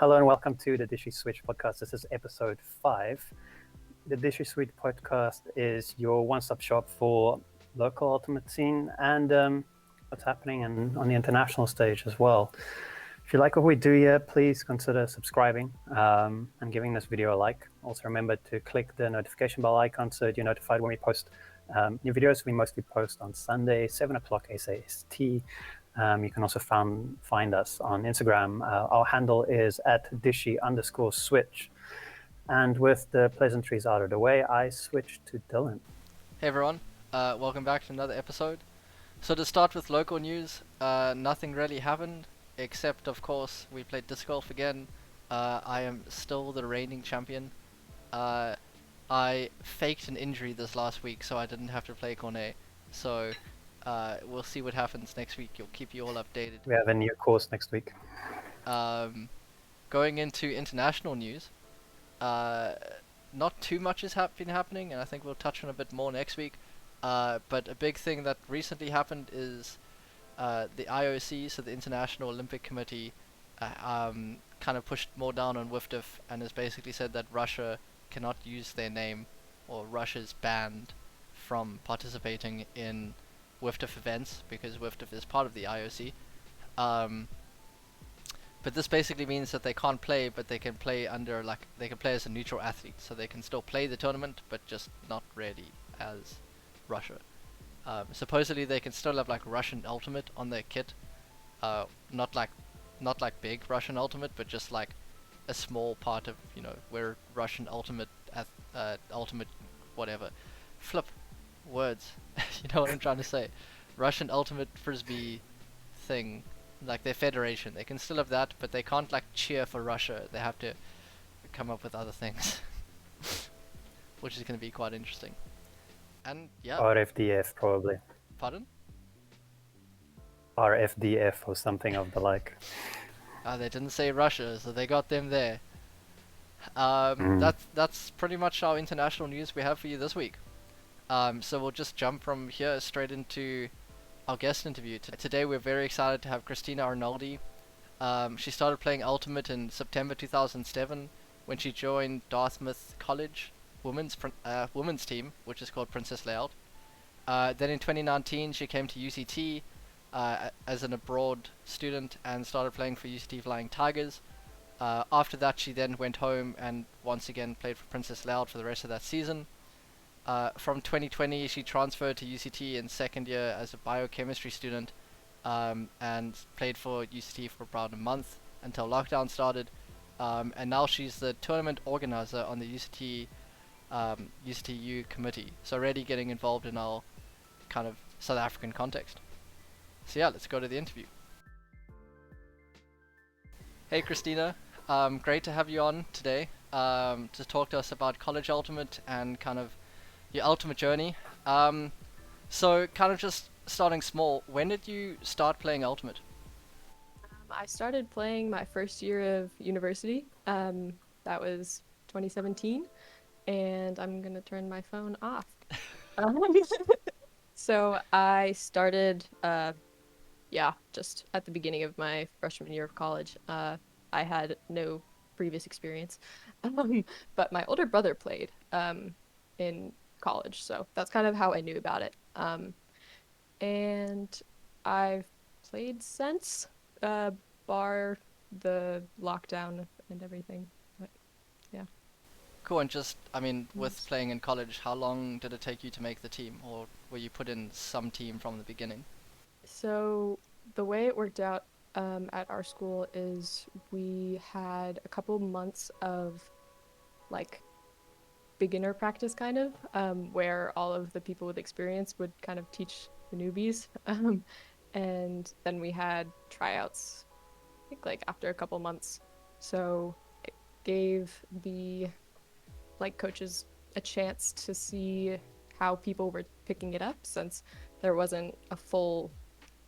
Hello and welcome to the Dishy Switch Podcast. This is episode 5. The Dishy Switch Podcast is your one-stop shop for local ultimate scene and what's happening on the international stage as well. If you like what we do here, please consider subscribing and giving this video a like. Also remember to click the notification bell icon so that you're notified when we post new videos. We mostly post on Sunday, 7 o'clock SAST. You can also find us on Instagram. Our handle is @Dishy_Switch. And with the pleasantries out of the way, I switch to Dylan. Hey everyone, welcome back to another episode. So to start with local news, nothing really happened, except of course we played disc golf again. I am still the reigning champion. I faked an injury this last week, so I didn't have to play Cornet. So we'll see what happens next week. You'll keep you all updated. We have a new course next week. Going into international news, not too much has been happening, and I think we'll touch on a bit more next week. But a big thing that recently happened is the IOC, so the International Olympic Committee, kind of pushed more down on WFDF and has basically said that Russia cannot use their name, or Russia's banned from participating in WFDF events because WFDF is part of the IOC. But this basically means that they can't play, but they can play under, like, they can play as a neutral athlete, so they can still play the tournament, but just not really as Russia. Supposedly they can still have like Russian Ultimate on their kit, not like big Russian Ultimate, but just like a small part of, you know, where Russian Ultimate, Ultimate, whatever, flip words, you know what I'm trying to say, Russian Ultimate Frisbee thing. Like their federation, they can still have that, but they can't like cheer for Russia. They have to come up with other things, which is going to be quite interesting. And yeah. RFDF probably. Pardon? RFDF or something of the like. They didn't say Russia, so they got them there. That's pretty much our international news we have for you this week. So we'll just jump from here straight into our guest interview. Today we're very excited to have Christina Arnoldy. She started playing Ultimate in September 2007 when she joined Dartmouth College women's team, which is called Princess Layout. Then in 2019 she came to UCT as an abroad student and started playing for UCT Flying Tigers. After that she then went home and once again played for Princess Layout for the rest of that season. From 2020 she transferred to UCT in second year as a biochemistry student and played for UCT for about a month until lockdown started, and now she's the tournament organizer on the UCTU committee, so already getting involved in our kind of South African context. So yeah, let's go to the interview. Hey Christina, great to have you on today to talk to us about college Ultimate and kind of your Ultimate journey. So kind of just starting small, when did you start playing Ultimate? I started playing my first year of university. That was 2017, and I'm gonna turn my phone off. So I started, just at the beginning of my freshman year of college. I had no previous experience, but my older brother played in college, so that's kind of how I knew about it. And I've played since, bar the lockdown and everything, but yeah. Cool. And just, I mean, with playing in college, how long did it take you to make the team, or were you put in some team from the beginning? So the way it worked out at our school is we had a couple months of like beginner practice kind of, where all of the people with experience would kind of teach the newbies, and then we had tryouts, I think like after a couple months, so it gave the like coaches a chance to see how people were picking it up, since there wasn't a full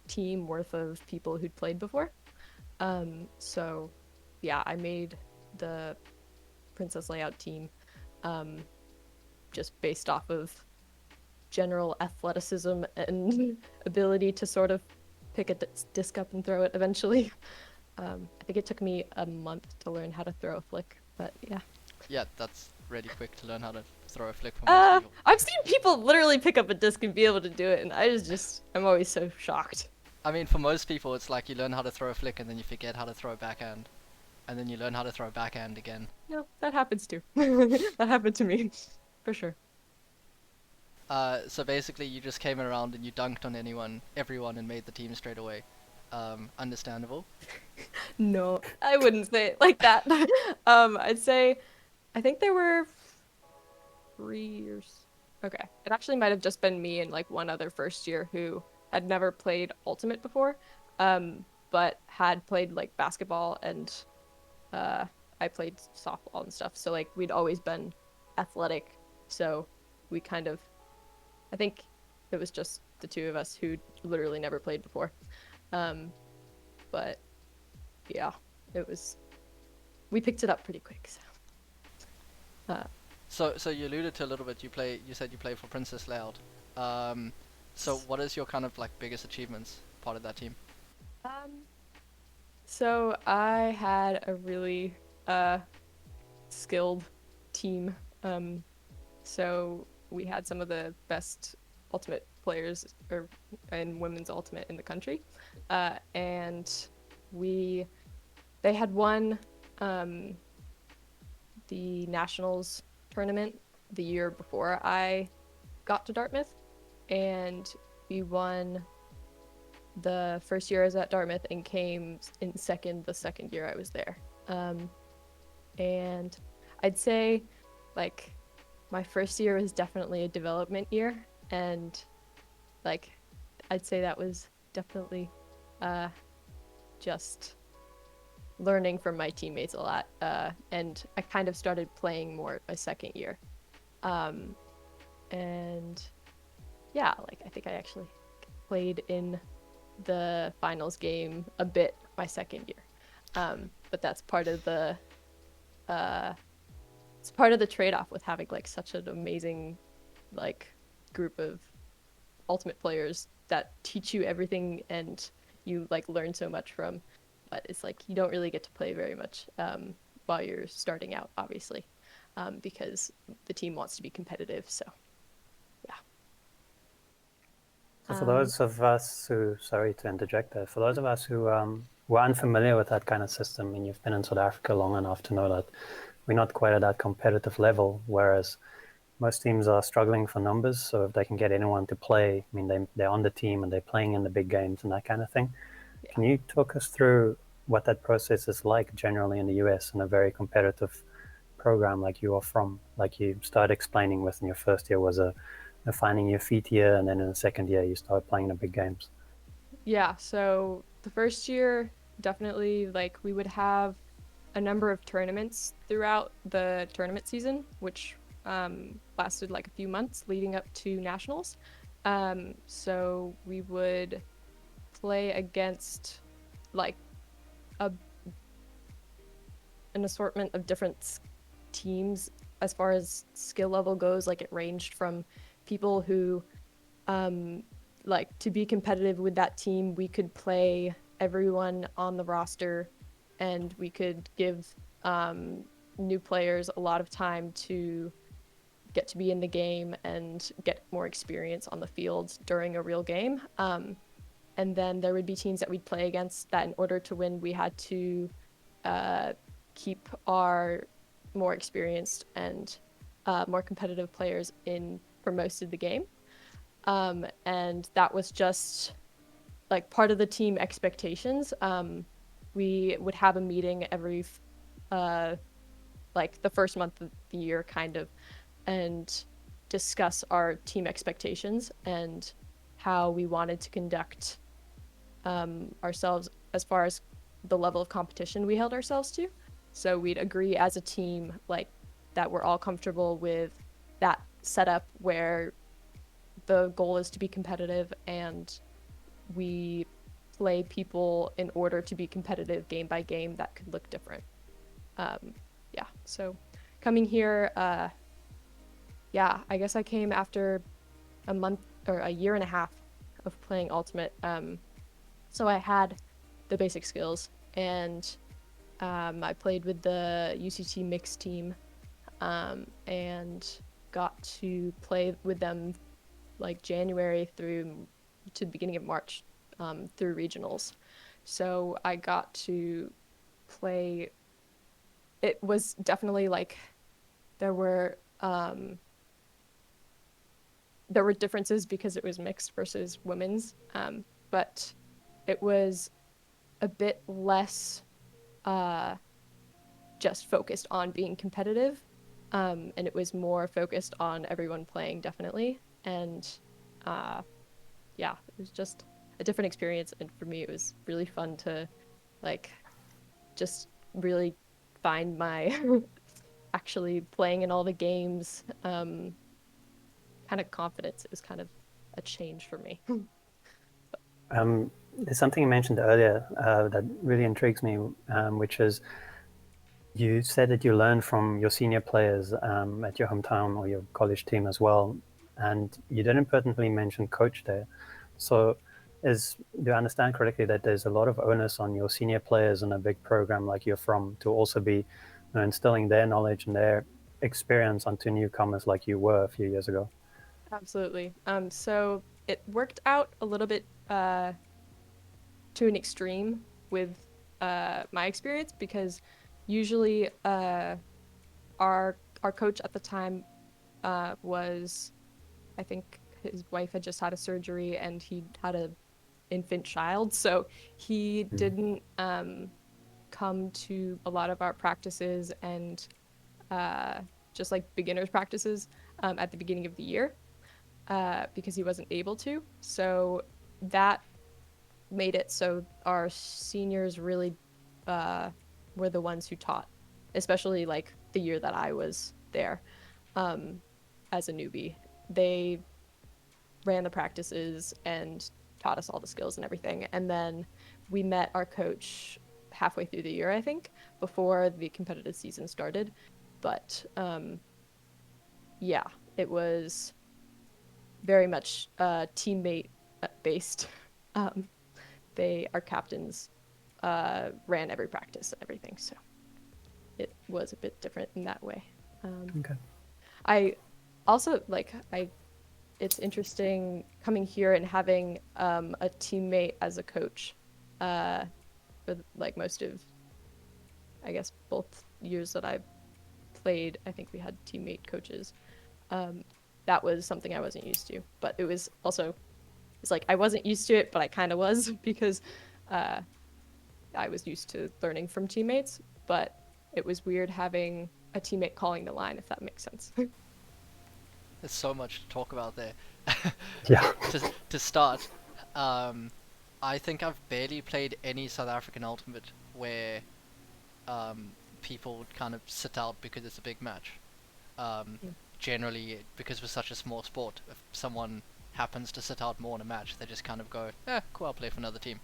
team worth of people who'd played before. So yeah, I made the Princess Layout team just based off of general athleticism and ability to sort of pick a disc up and throw it eventually. I think it took me a month to learn how to throw a flick, but yeah. Yeah, that's really quick to learn how to throw a flick for most people. I've seen people literally pick up a disc and be able to do it, and I'm always so shocked. I mean, for most people, it's like you learn how to throw a flick and then you forget how to throw a backhand. And then you learn how to throw a backhand again. No, that happens too. That happened to me, for sure. So basically you just came around and you dunked on everyone and made the team straight away. Understandable. No, I wouldn't say it like that. I'd say, I think there were 3 years. Okay, it actually might have just been me and like one other first year who had never played Ultimate before, but had played like basketball and I played softball and stuff. So like we'd always been athletic. So we kind of, I think it was just the two of us who literally never played before. But yeah, we picked it up pretty quick. So you alluded to a little bit. You said you play for Princess Loud. So what is your kind of like biggest achievements part of that team? So I had a really skilled team. So we had some of the best Ultimate players in women's Ultimate in the country, and they had won the nationals tournament the year before I got to Dartmouth, and we won the first year I was at Dartmouth and came in second the second year I was there. And I'd say like my first year was definitely a development year, and like I'd say that was definitely just learning from my teammates a lot, and I kind of started playing more my second year, and yeah, like I think I actually played in the finals game a bit my second year, but that's part of the it's part of the trade-off with having like such an amazing like group of Ultimate players that teach you everything and you like learn so much from, but it's like you don't really get to play very much while you're starting out, obviously, because the team wants to be competitive. So yeah. So for those of us who, sorry to interject there, for those of us who were unfamiliar with that kind of system, and you've been in South Africa long enough to know that we're not quite at that competitive level, whereas most teams are struggling for numbers. So if they can get anyone to play, I mean, they're on the team and they're playing in the big games and that kind of thing. Yeah. Can you talk us through what that process is like generally in the US in a very competitive program like you are from? Like you started explaining with in your first year was a finding your feet year, and then in the second year you start playing the big games. Yeah, so the first year, definitely, like, we would have a number of tournaments throughout the tournament season, which lasted like a few months leading up to nationals. So we would play against like an assortment of different teams as far as skill level goes. Like it ranged from people who like to be competitive with that team, we could play everyone on the roster and we could give new players a lot of time to get to be in the game and get more experience on the field during a real game. And then there would be teams that we'd play against that in order to win, we had to keep our more experienced and more competitive players in for most of the game. And that was just like part of the team expectations. We would have a meeting every like the first month of the year kind of, and discuss our team expectations and how we wanted to conduct ourselves as far as the level of competition we held ourselves to. So we'd agree as a team like that we're all comfortable with that setup where the goal is to be competitive and we play people in order to be competitive game by game that could look different. Yeah, so coming here, yeah, I guess I came after a month or a year and a half of playing Ultimate. So I had the basic skills and I played with the UCT mixed team, and got to play with them like January through to the beginning of March, through regionals. So I got to play. It was definitely like there were differences because it was mixed versus women's, but it was a bit less just focused on being competitive, and it was more focused on everyone playing, definitely. And yeah, it was just a different experience, and for me it was really fun to like just really find my actually playing in all the games kind of confidence. It was kind of a change for me. There's something you mentioned earlier that really intrigues me, which is you said that you learned from your senior players at your hometown or your college team as well, and you didn't pertinently mention coach there. So do I understand correctly that there's a lot of onus on your senior players in a big program like you're from to also be instilling their knowledge and their experience onto newcomers like you were a few years ago? Absolutely. So it worked out a little bit to an extreme with my experience, because usually our coach at the time was, I think his wife had just had a surgery and he had a infant child, so he didn't come to a lot of our practices and just like beginners practices at the beginning of the year, because he wasn't able to. So that made it so our seniors really were the ones who taught, especially like the year that I was there as a newbie. They ran the practices and taught us all the skills and everything. And then we met our coach halfway through the year, I think, before the competitive season started. But yeah, it was very much teammate based. Our captains ran every practice and everything, so it was a bit different in that way. Okay. I also it's interesting coming here and having a teammate as a coach for like most of, I guess, both years that I played. I think we had teammate coaches. That was something I wasn't used to, but it was also, it's like I wasn't used to it, but I kind of was, because I was used to learning from teammates, but it was weird having a teammate calling the line, if that makes sense. There's so much to talk about there. Yeah. To start, I think I've barely played any South African Ultimate where people would kind of sit out because it's a big match. Generally, because we're such a small sport, if someone happens to sit out more in a match, they just kind of go, cool, I'll play for another team.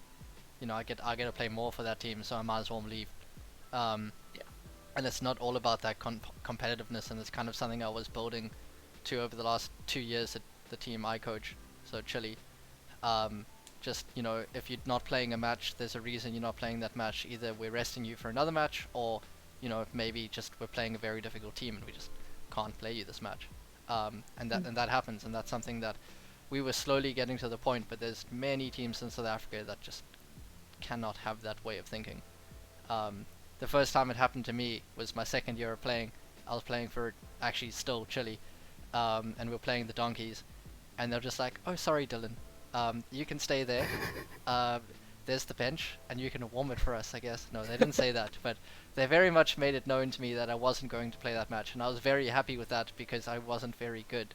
You know, I get to play more for that team, so I might as well leave. And it's not all about that competitiveness, and it's kind of something I was building to over the last 2 years at the team I coach, so Chile. Just, you know, if you're not playing a match, there's a reason you're not playing that match. Either we're resting you for another match, or, you know, maybe just we're playing a very difficult team and we just can't play you this match. And that happens, and that's something that we were slowly getting to the point, but there's many teams in South Africa that just cannot have that way of thinking. The first time it happened to me was my second year of playing. I was playing for, actually still Chile, and we were playing the Donkeys, and they're just like, oh, sorry, Dylan, you can stay there. There's the bench, and you can warm it for us, I guess. No, they didn't say that, but they very much made it known to me that I wasn't going to play that match, and I was very happy with that because I wasn't very good.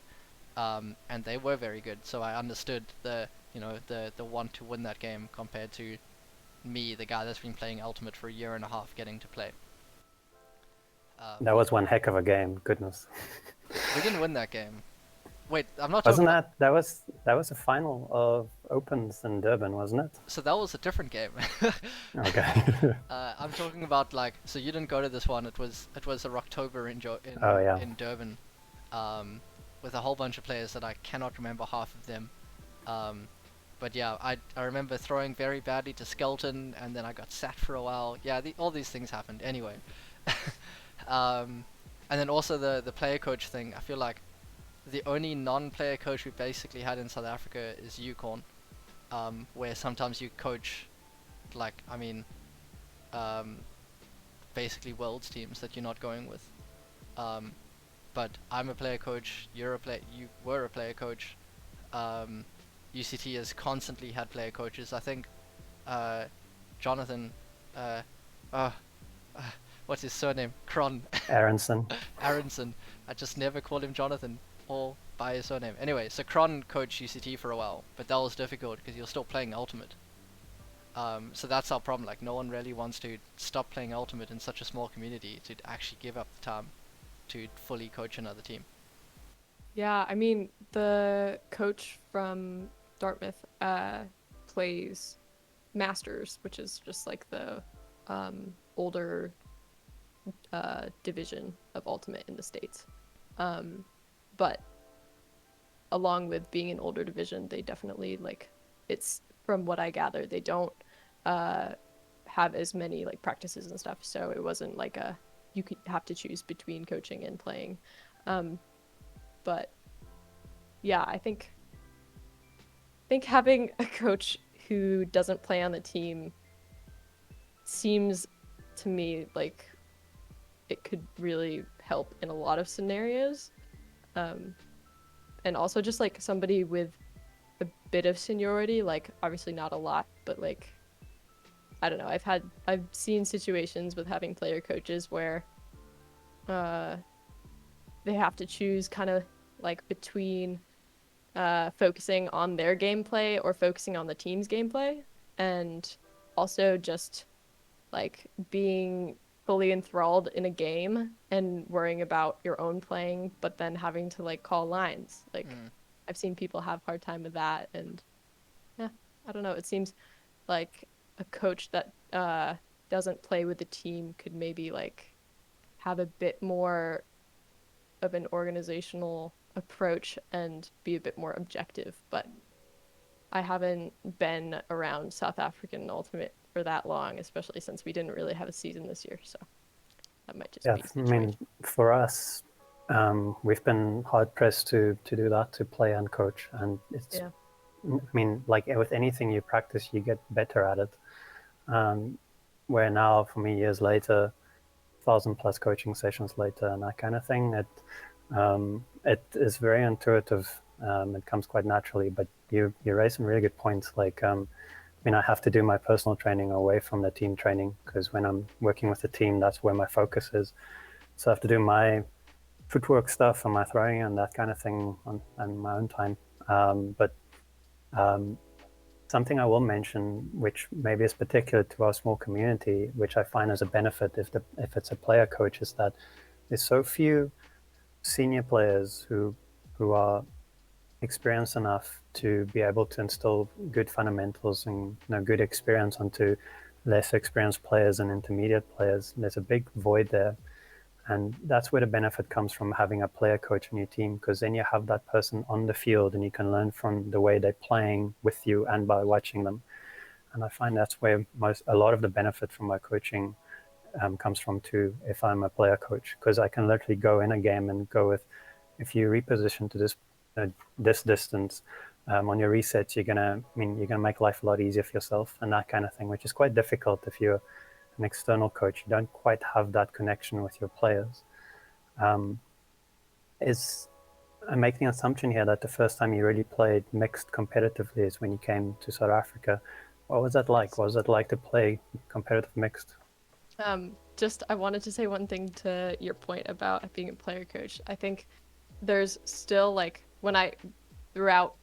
And they were very good, so I understood the want to win that game compared to me, the guy that's been playing Ultimate for a year and a half, getting to play. That was one heck of a game, goodness. We didn't win that game. Wait, I'm not Wasn't talking that was a final of Opens in Durban, wasn't it? So that was a different game. Okay. I'm talking about, like, so you didn't go to this one. It was a Rocktober in Durban, with a whole bunch of players that I cannot remember half of them. But yeah, I remember throwing very badly to Skelton, and then I got sat for a while. Yeah, all these things happened. Anyway, and then also the player coach thing. I feel like the only non-player coach we basically had in South Africa is Yukon, where sometimes you coach, like, I mean, um, basically world's teams that you're not going with. Um, but I'm a player coach. You were a player coach. Um, UCT has constantly had player coaches. I think Jonathan, uh, uh, uh, what's his surname? Cron. Aronson. Aronson. I just never called him Jonathan or by his surname. Anyway, so Cron coached UCT for a while, but that was difficult because you're still playing Ultimate. So that's our problem. Like, no one really wants to stop playing Ultimate in such a small community to actually give up the time to fully coach another team. Yeah, I mean, the coach from Dartmouth plays Masters, which is just like the older division of Ultimate in the States. But along with being an older division, they definitely, like, it's, from what I gather, they don't have as many like practices and stuff, so it wasn't like you could have to choose between coaching and playing. But yeah, I think having a coach who doesn't play on the team seems to me like it could really help in a lot of scenarios. And also just like somebody with a bit of seniority, like obviously not a lot, but like, I don't know, I've seen situations with having player coaches where they have to choose kind of like between focusing on their gameplay or focusing on the team's gameplay, and also just like being fully enthralled in a game and worrying about your own playing, but then having to like call lines. Like I've seen people have hard time with that, and yeah, I don't know. It seems like a coach that doesn't play with the team could maybe like have a bit more of an organizational approach and be a bit more objective. But I haven't been around South African Ultimate for that long, especially since we didn't really have a season this year. So that might just be the situation. I mean, for us, we've been hard pressed to do that, to play and coach, and it's. Yeah. I mean, like with anything you practice, you get better at it. Where now, for me, years later, 1,000+ coaching sessions later, and that kind of thing, it is very intuitive. It comes quite naturally. But you raise some really good points. Like, I mean, I have to do my personal training away from the team training, because when I'm working with the team, that's where my focus is. So I have to do my footwork stuff and my throwing and that kind of thing on my own time. But something I will mention, which maybe is particular to our small community, which I find as a benefit if it's a player coach, is that there's so few senior players who are experienced enough to be able to instill good fundamentals and good experience onto less experienced players and intermediate players. There's a big void there. And that's where the benefit comes from having a player coach on your team, because then you have that person on the field and you can learn from the way they're playing with you and by watching them. And I find that's where a lot of the benefit from my coaching comes from too, if I'm a player coach, because I can literally go in a game and go with, if you reposition to this distance on your resets, you're gonna make life a lot easier for yourself and that kind of thing, which is quite difficult if you're an external coach. You don't quite have that connection with your players. I'm making an assumption here that the first time you really played mixed competitively is when you came to South Africa. What was that like? What was it like to play competitive mixed? I wanted to say one thing to your point about being a player coach. I think there's still like throughout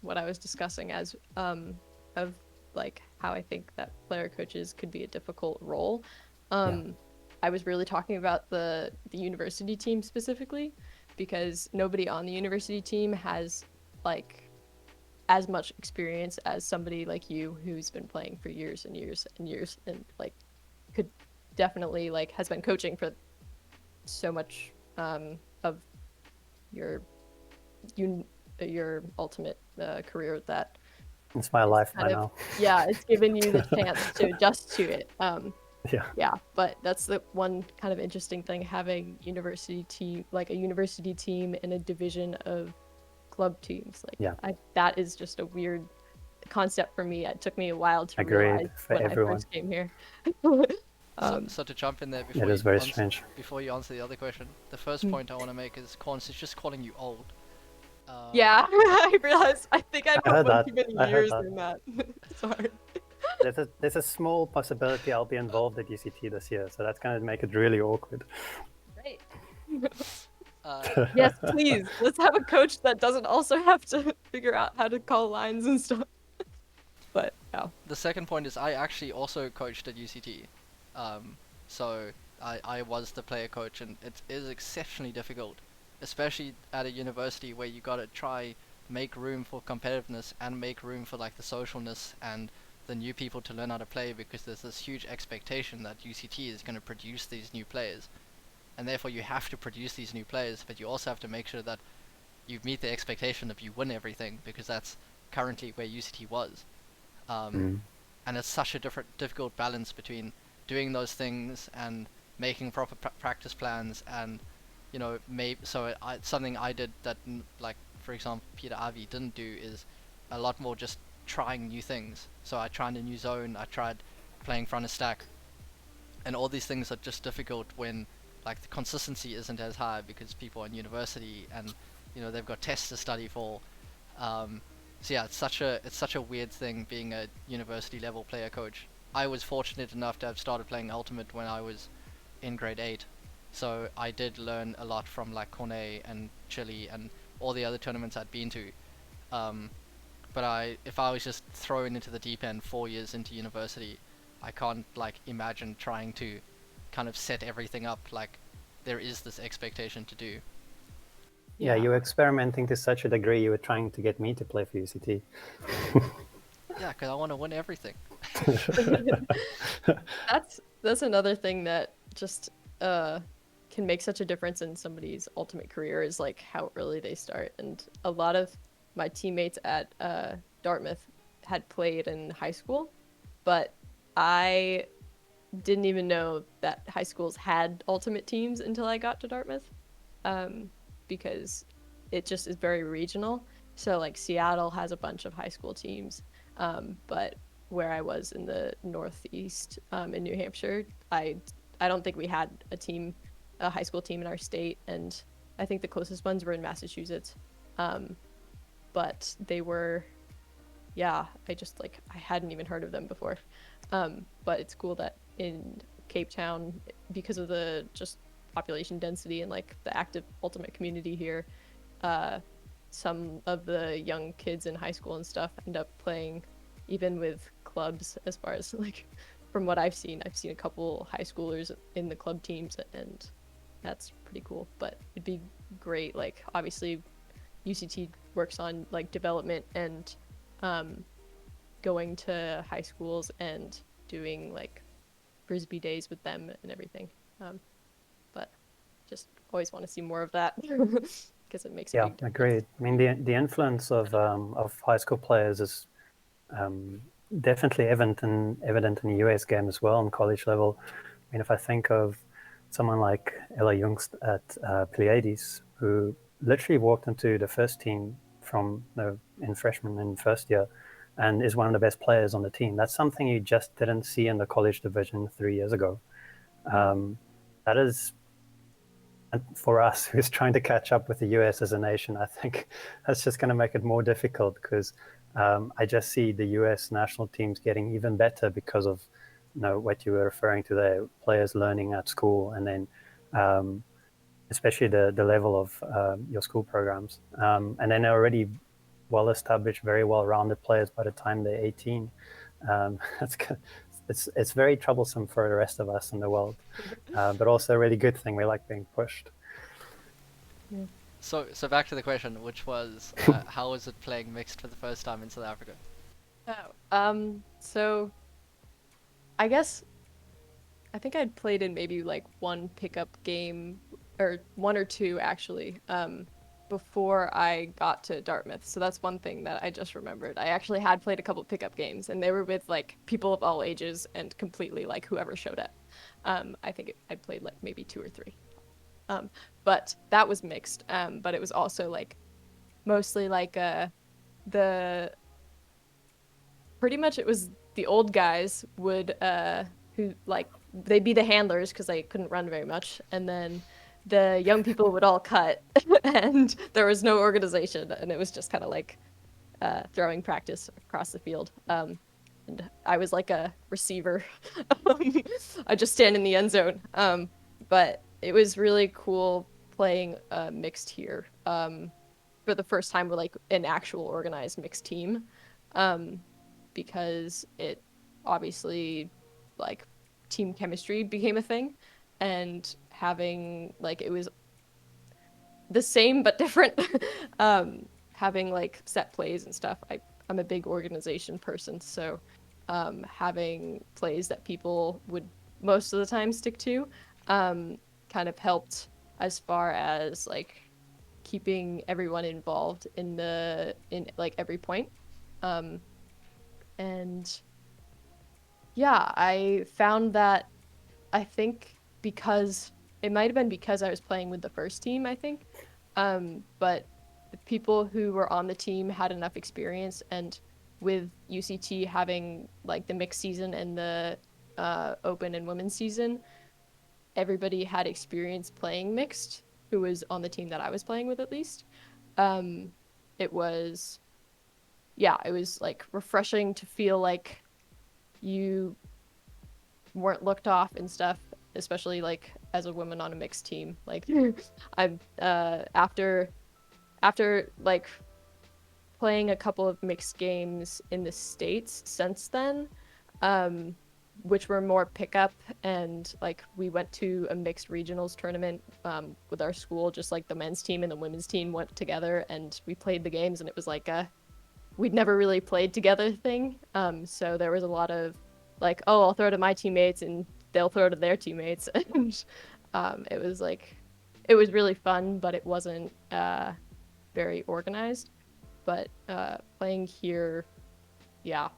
what I was discussing as of like how I think that player coaches could be a difficult role. I was really talking about the university team specifically, because nobody on the university team has like as much experience as somebody like you who's been playing for years and years and years, and like could definitely like has been coaching for so much of your ultimate career that It's my life by kind of now. it's given you the chance to adjust to it. Yeah. Yeah, but that's the one kind of interesting thing, having a university team and a division of club teams. Yeah. That is just a weird concept for me. It took me a while to Agreed, realize for when everyone. I first came here. So to jump in there It is very strange. before you answer the other question, the first point I want to make is Corns is just calling you old. Yeah, I realized. I think I I put heard one that. too many I heard years that. in that. Sorry. There's a small possibility I'll be involved at UCT this year, so that's going to make it really awkward. Right. Uh, Yes, please. Let's have a coach that doesn't also have to figure out how to call lines and stuff. But yeah. The second point is I actually also coached at UCT. So I was the player coach, and it is exceptionally difficult, especially at a university where you gotta try make room for competitiveness and make room for like the socialness and the new people to learn how to play, because there's this huge expectation that UCT is going to produce these new players, and therefore you have to produce these new players, but you also have to make sure that you meet the expectation of you win everything, because that's currently where UCT was. And it's such a difficult balance between doing those things and making proper practice plans, and something I did that like for example Peter Avi didn't do is a lot more just trying new things. So I tried a new zone, I tried playing front of stack, and all these things are just difficult when like the consistency isn't as high because people are in university and they've got tests to study for. So yeah, it's such a weird thing being a university level player coach. I was fortunate enough to have started playing Ultimate when I was in grade 8, so I did learn a lot from like Cornet and Chile and all the other tournaments I'd been to. But if I was just thrown into the deep end 4 years into university, I can't like imagine trying to kind of set everything up like there is this expectation to do. Yeah, you were experimenting to such a degree, you were trying to get me to play for UCT. Yeah, because I want to win everything. That's another thing that just can make such a difference in somebody's ultimate career, is like how early they start. And a lot of my teammates at Dartmouth had played in high school, but I didn't even know that high schools had ultimate teams until I got to Dartmouth, because it just is very regional. So like Seattle has a bunch of high school teams, but where I was in the Northeast, in New Hampshire, I don't think we had a high school team in our state, and I think the closest ones were in Massachusetts. But they were, I hadn't even heard of them before. But it's cool that in Cape Town, because of the just population density and like the active ultimate community here, some of the young kids in high school and stuff end up playing even with clubs. As far as like from what I've seen a couple high schoolers in the club teams, and that's pretty cool. But it'd be great, like obviously UCT works on like development and going to high schools and doing like frisbee days with them and everything, but just always want to see more of that because it makes a big difference. Agreed. I mean, the influence of high school players is definitely evident in the US game as well on college level. I mean, if I think of someone like Ella Jungst at Pleiades, who literally walked into the first team in freshman and first year, and is one of the best players on the team. That's something you just didn't see in the college division 3 years ago. That is, for us who's trying to catch up with the US as a nation, I think that's just going to make it more difficult, because I just see the US national teams getting even better because of what you were referring to there, players learning at school, and then especially the level of your school programs. And then they're already well-established, very well-rounded players by the time they're 18. It's very troublesome for the rest of us in the world, but also a really good thing. We like being pushed. Yeah. So back to the question, which was, how was it playing mixed for the first time in South Africa? So I guess I think I'd played in maybe like one pickup game, or one or two actually. before I got to Dartmouth, so that's one thing that I just remembered. I actually had played a couple pickup games, and they were with like people of all ages and completely like whoever showed up. I think I played like maybe 2 or 3, but that was mixed. But it was also like mostly like the pretty much it was the old guys would who like they'd be the handlers because they couldn't run very much, and then the young people would all cut and there was no organization, and it was just kind of like throwing practice across the field. And I was like a receiver. I just stand in the end zone. But it was really cool playing mixed here for the first time with like an actual organized mixed team, because it obviously like team chemistry became a thing, and having like it was the same but different. Having like set plays and stuff. I'm a big organization person, so having plays that people would most of the time stick to kind of helped as far as like keeping everyone involved in like every point. And yeah, I found that I think because it might have been because I was playing with the first team, I think. But the people who were on the team had enough experience, and with UCT having like the mixed season and the open and women's season, everybody had experience playing mixed who was on the team that I was playing with, at least. It was like refreshing to feel like you weren't looked off and stuff, especially like as a woman on a mixed team. Like I'm after like playing a couple of mixed games in the States since then, which were more pickup, and like we went to a mixed regionals tournament with our school, just like the men's team and the women's team went together and we played the games, and it was like we'd never really played together thing. So there was a lot of like, oh, I'll throw to my teammates and they'll throw to their teammates. And it was really fun, but it wasn't very organized. But playing here, yeah,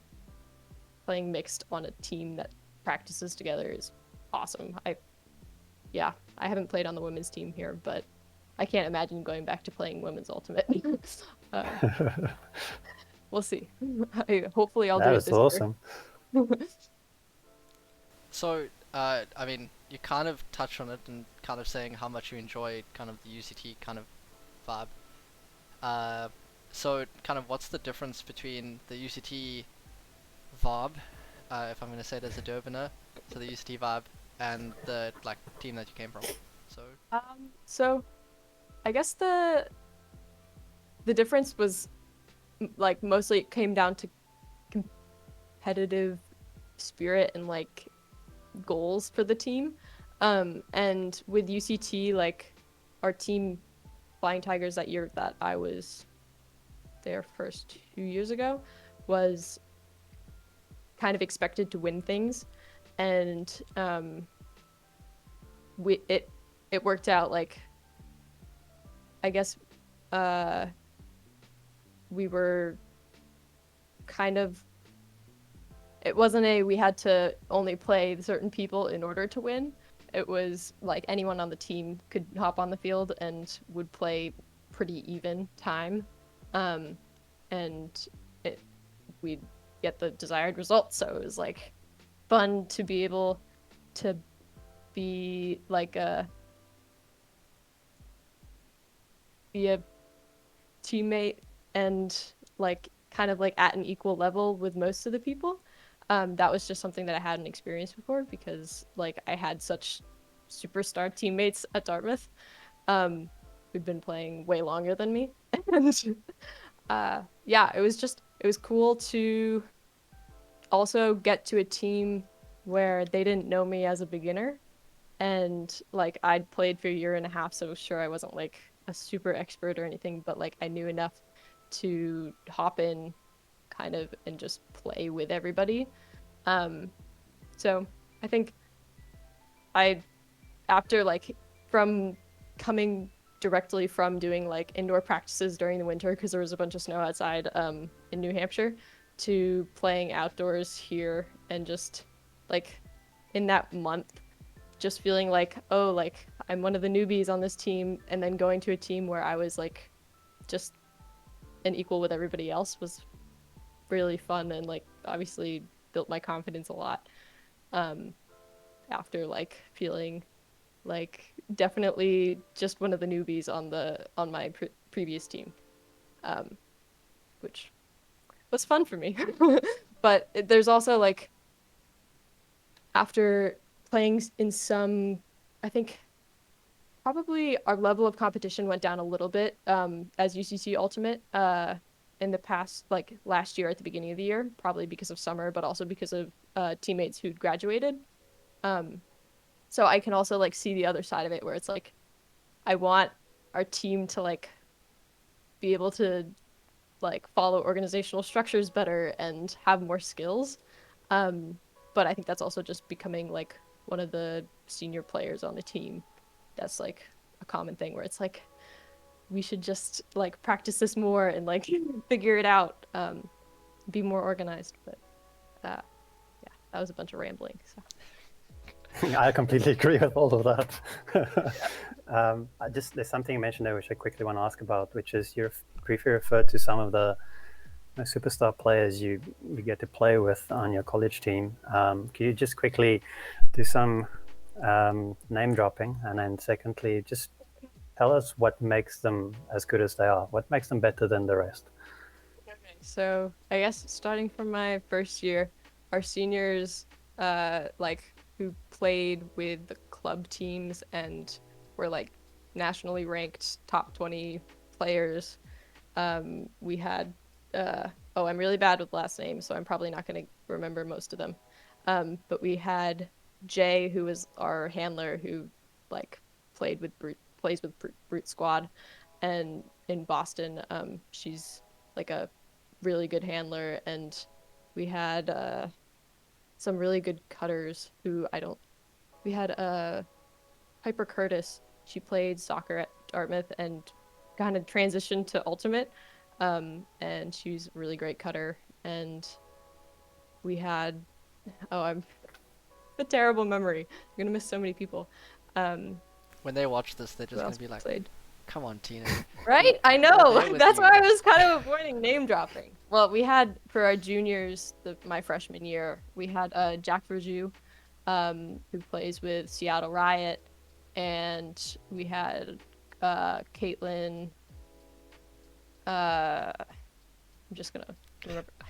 playing mixed on a team that practices together is awesome. I haven't played on the women's team here, but I can't imagine going back to playing women's ultimate. We'll see. Hopefully I'll do it this year. That is awesome. So, I mean, you kind of touched on it and kind of saying how much you enjoy kind of the UCT kind of vibe. So, kind of what's the difference between the UCT vibe, if I'm going to say it as a Durbaner, so the UCT vibe, and the like team that you came from? So I guess the difference was like mostly it came down to competitive spirit and like goals for the team. And with UCT, like our team Flying Tigers that year that I was there first 2 years ago was kind of expected to win things, and it worked out. Like I guess we were kind of, it wasn't we had to only play certain people in order to win. It was like anyone on the team could hop on the field and would play pretty even time. And we'd get the desired results. So it was like fun to be able to be like be a teammate and like kind of like at an equal level with most of the people. That was just something that I hadn't experienced before, because like I had such superstar teammates at Dartmouth who'd been playing way longer than me. And it was cool to also get to a team where they didn't know me as a beginner, and like I'd played for a year and a half, so sure I wasn't like a super expert or anything, but like I knew enough to hop in kind of and just play with everybody. So I think after like from coming directly from doing like indoor practices during the winter because there was a bunch of snow outside in New Hampshire to playing outdoors here, and just like in that month just feeling like, oh, like I'm one of the newbies on this team, and then going to a team where I was like just an equal with everybody else was really fun, and like obviously built my confidence a lot after like feeling like definitely just one of the newbies on my previous team, which was fun for me. But there's also like after playing in some, I think probably our level of competition went down a little bit as UCC Ultimate in the past, like last year at the beginning of the year, probably because of summer, but also because of teammates who'd graduated. So I can also like see the other side of it where it's like I want our team to like be able to like follow organizational structures better and have more skills. But I think that's also just becoming like one of the senior players on the team. That's like a common thing where it's like we should just like practice this more and like figure it out, be more organized. But yeah, that was a bunch of rambling. So. I completely agree with all of that. There's something you mentioned there which I quickly want to ask about, which is you briefly referred to some of the superstar players you get to play with on your college team. Can you just quickly do some name dropping, and then secondly, just tell us what makes them as good as they are? What makes them better than the rest? Okay, so I guess starting from my first year, our seniors, like who played with the club teams and were like nationally ranked top 20 players. We had, I'm really bad with last names, so I'm probably not going to remember most of them. But we had Jay, who was our handler, who like plays with Brute Squad, and in Boston, she's like a really good handler, and we had some really good cutters who we had Piper Curtis. She played soccer at Dartmouth and kind of transitioned to Ultimate, and she's a really great cutter. And we had, I'm a terrible memory. I'm gonna miss so many people. When they watch this, they're just Who gonna else be like, played? "Come on, Tina." Right? I We're know. there with That's you. why I was kind of avoiding name dropping. Well, we had for our juniors, my freshman year, we had Jack Verjou, who plays with Seattle Riot, and we had Caitlin. I'm just gonna remember. I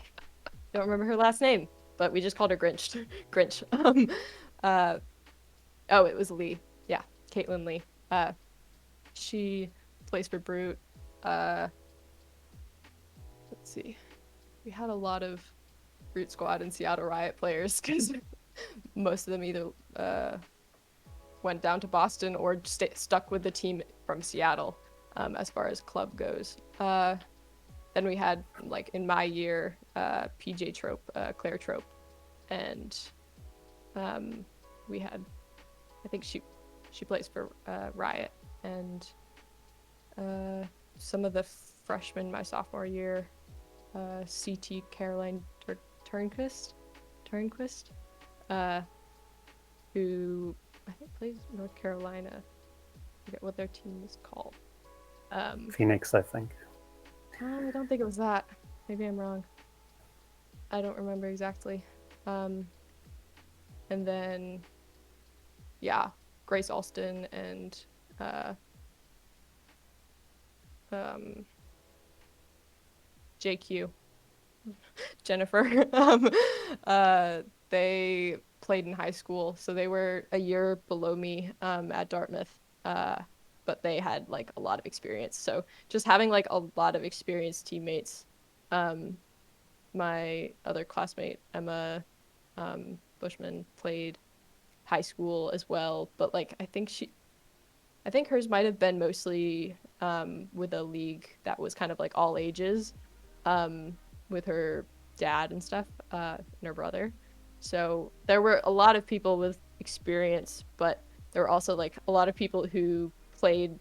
don't remember her last name, but we just called her Grinch. Grinch. It was Lee. Yeah, Caitlin Lee. She plays for Brute. Let's see. We had a lot of Brute Squad and Seattle Riot players because most of them either went down to Boston or stuck with the team from Seattle as far as club goes. Then we had, like, in my year, PJ Trope, Claire Trope, and we had, I think she plays for Riot, and some of the freshmen my sophomore year, CT Caroline Turnquist, who I think plays North Carolina. I forget what their team is called. Phoenix, I think. I don't think it was that. Maybe I'm wrong. I don't remember exactly. And then, yeah, Grace Alston and JQ, Jennifer. They played in high school, so they were a year below me at Dartmouth. But they had like a lot of experience. So just having like a lot of experienced teammates. My other classmate, Emma Bushman, played high school as well, but like I think hers might have been mostly with a league that was kind of like all ages, with her dad and stuff, and her brother. So there were a lot of people with experience, but there were also like a lot of people who played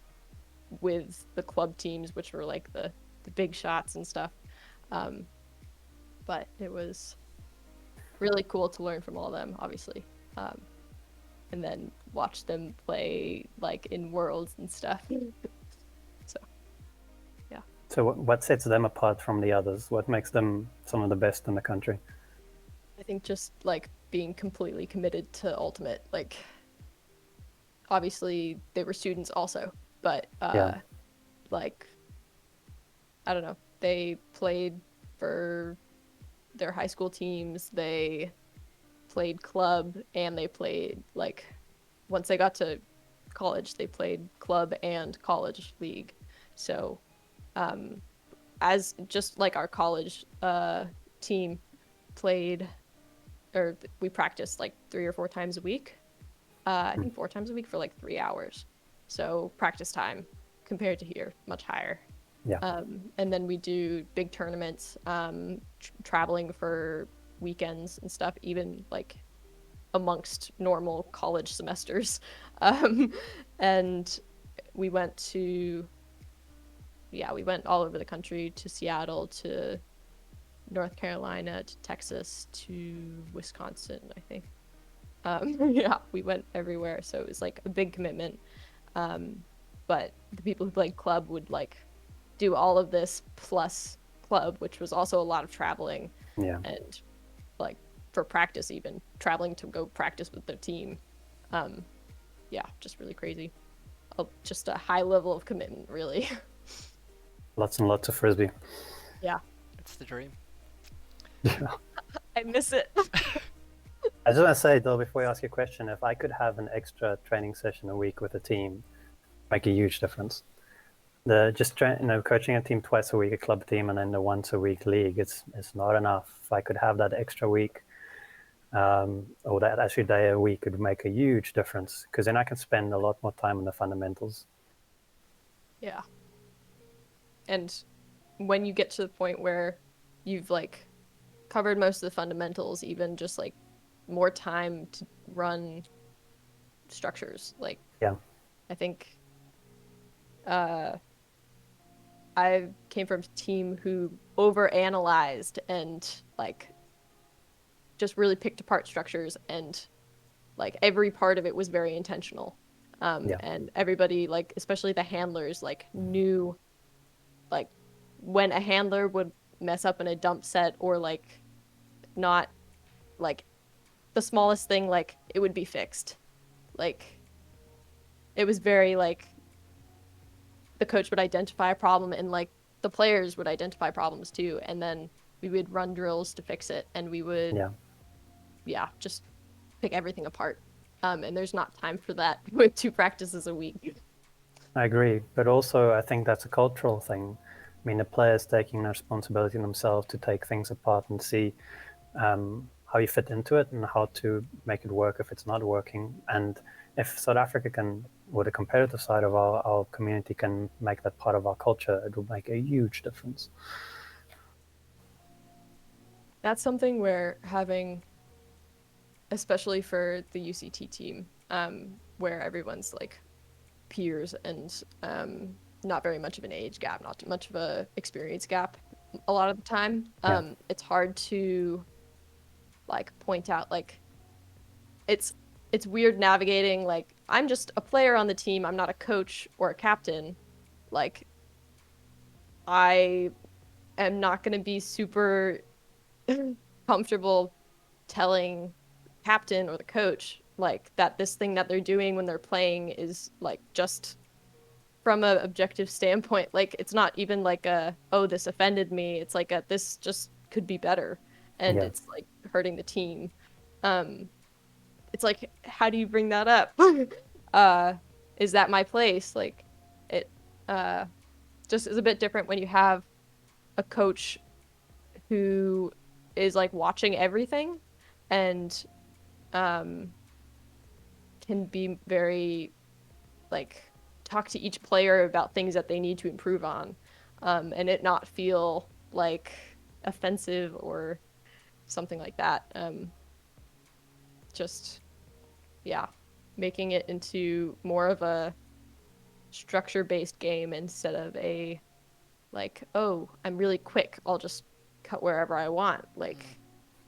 with the club teams, which were like the big shots and stuff. But it was really cool to learn from all of them, obviously. And then watch them play like in Worlds and stuff. So, yeah. So what sets them apart from the others? What makes them some of the best in the country? I think just like being completely committed to Ultimate. Like, obviously they were students also, but like, I don't know. They played for their high school teams. They played club, and they played like, once they got to college, they played club and college league. So as just like our college team played, or we practiced like 3 or 4 times a week. I think 4 times a week for like 3 hours. So practice time compared to here, much higher. Yeah. And then we do big tournaments, traveling for weekends and stuff, even like amongst normal college semesters. And we went all over the country, to Seattle, to North Carolina, to Texas, to Wisconsin, I think. Yeah, we went everywhere. So it was like a big commitment. But the people who played club would like do all of this plus club, which was also a lot of traveling. Yeah. And like for practice, even traveling to go practice with their team. Yeah, just really crazy. Just a high level of commitment, really. Lots and lots of frisbee. Yeah. It's the dream. Yeah. I miss it. I just want to say though, before you ask your question, if I could have an extra training session a week with a team, make a huge difference. Coaching a team twice a week, a club team, and then the once a week league, it's not enough. If I could have that extra week, or that extra day a week, would make a huge difference, because then I can spend a lot more time on the fundamentals. Yeah. And when you get to the point where you've like covered most of the fundamentals, even just like more time to run structures. Like, yeah, I think I came from a team who overanalyzed and like just really picked apart structures, and like every part of it was very intentional. And everybody, like especially the handlers, like knew like when a handler would mess up in a dump set, or like not like the smallest thing, like it would be fixed. Like it was very like the coach would identify a problem, and like the players would identify problems too, and then we would run drills to fix it, and we would just pick everything apart. And there's not time for that with 2 practices a week. I agree, but also I think that's a cultural thing. I mean, the players taking the responsibility themselves to take things apart and see how you fit into it and how to make it work if it's not working. And if South Africa can, or the competitive side of our community can make that part of our culture, it will make a huge difference. That's something where having, especially for the UCT team, where everyone's like peers and not very much of an age gap, not too much of a experience gap a lot of the time. It's hard to like point out, like it's weird navigating, like I'm just a player on the team, I'm not a coach or a captain. Like I am not going to be super comfortable telling captain or the coach like that this thing that they're doing when they're playing is like just from a objective standpoint, like it's not even like a, oh, this offended me, it's like a, this just could be better, and it's like hurting the team. It's like, how do you bring that up? Is that my place? Like it just is a bit different when you have a coach who is like watching everything and can be very like talk to each player about things that they need to improve on, and it not feel like offensive or something like that. Just making it into more of a structure-based game instead of a like, oh, I'm really quick, I'll just cut wherever I want. Like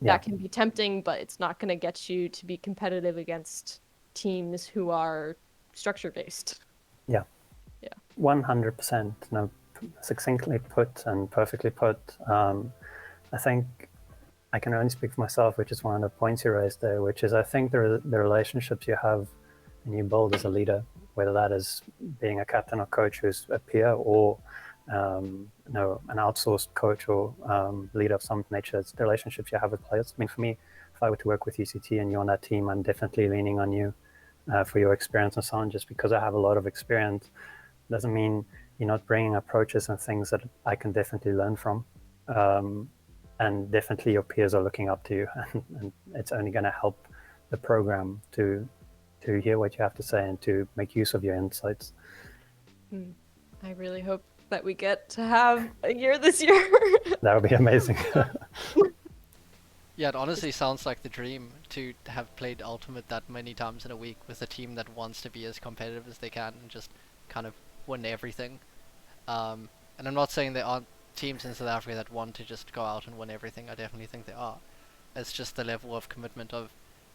that can be tempting, but it's not going to get you to be competitive against teams who are structure-based. Yeah. Yeah. 100%. No, succinctly put and perfectly put. I think I can only speak for myself, which is one of the points you raised there, which is I think the relationships you have and you build as a leader, whether that is being a captain or coach who's a peer or an outsourced coach or leader of some nature, it's the relationships you have with players. I mean, for me, if I were to work with UCT and you're on that team, I'm definitely leaning on you for your experience and so on. Just because I have a lot of experience doesn't mean you're not bringing approaches and things that I can definitely learn from. And definitely your peers are looking up to you, and it's only going to help the program to hear what you have to say and to make use of your insights. I really hope that we get to have a year this year. That would be amazing. Yeah, it honestly sounds like the dream to have played Ultimate that many times in a week with a team that wants to be as competitive as they can and just kind of win everything. And I'm not saying there aren't teams in South Africa that want to just go out and win everything. I definitely think there are. It's just the level of commitment of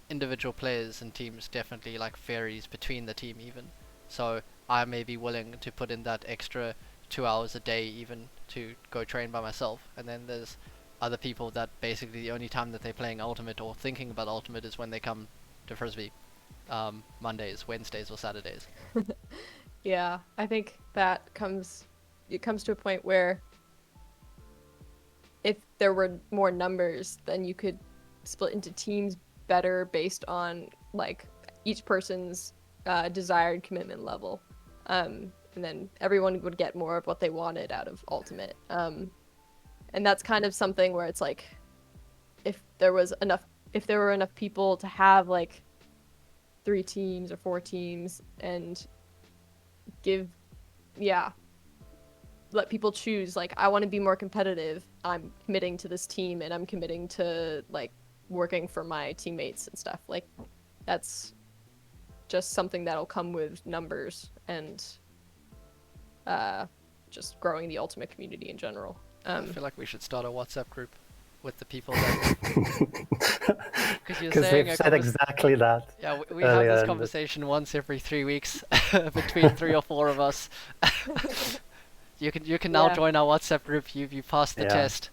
individual players and teams definitely like varies between the team even. So I may be willing to put in that extra 2 hours a day even to go train by myself, and then there's other people that basically the only time that they're playing Ultimate or thinking about Ultimate is when they come to Frisbee, Mondays, Wednesdays or Saturdays. Yeah, I think that comes to a point where if there were more numbers, then you could split into teams better based on like each person's desired commitment level, and then everyone would get more of what they wanted out of Ultimate. And that's kind of something where it's like, if there were enough people to have like 3 teams or 4 teams and let people choose, like, I want to be more competitive, I'm committing to this team and I'm committing to like working for my teammates and stuff. Like that's just something that'll come with numbers and just growing the Ultimate community in general. I feel like we should start a WhatsApp group with the people that because we've said exactly that. Yeah, we have this conversation once every 3 weeks between 3 or 4 of us. You can now join our WhatsApp group. You passed the test.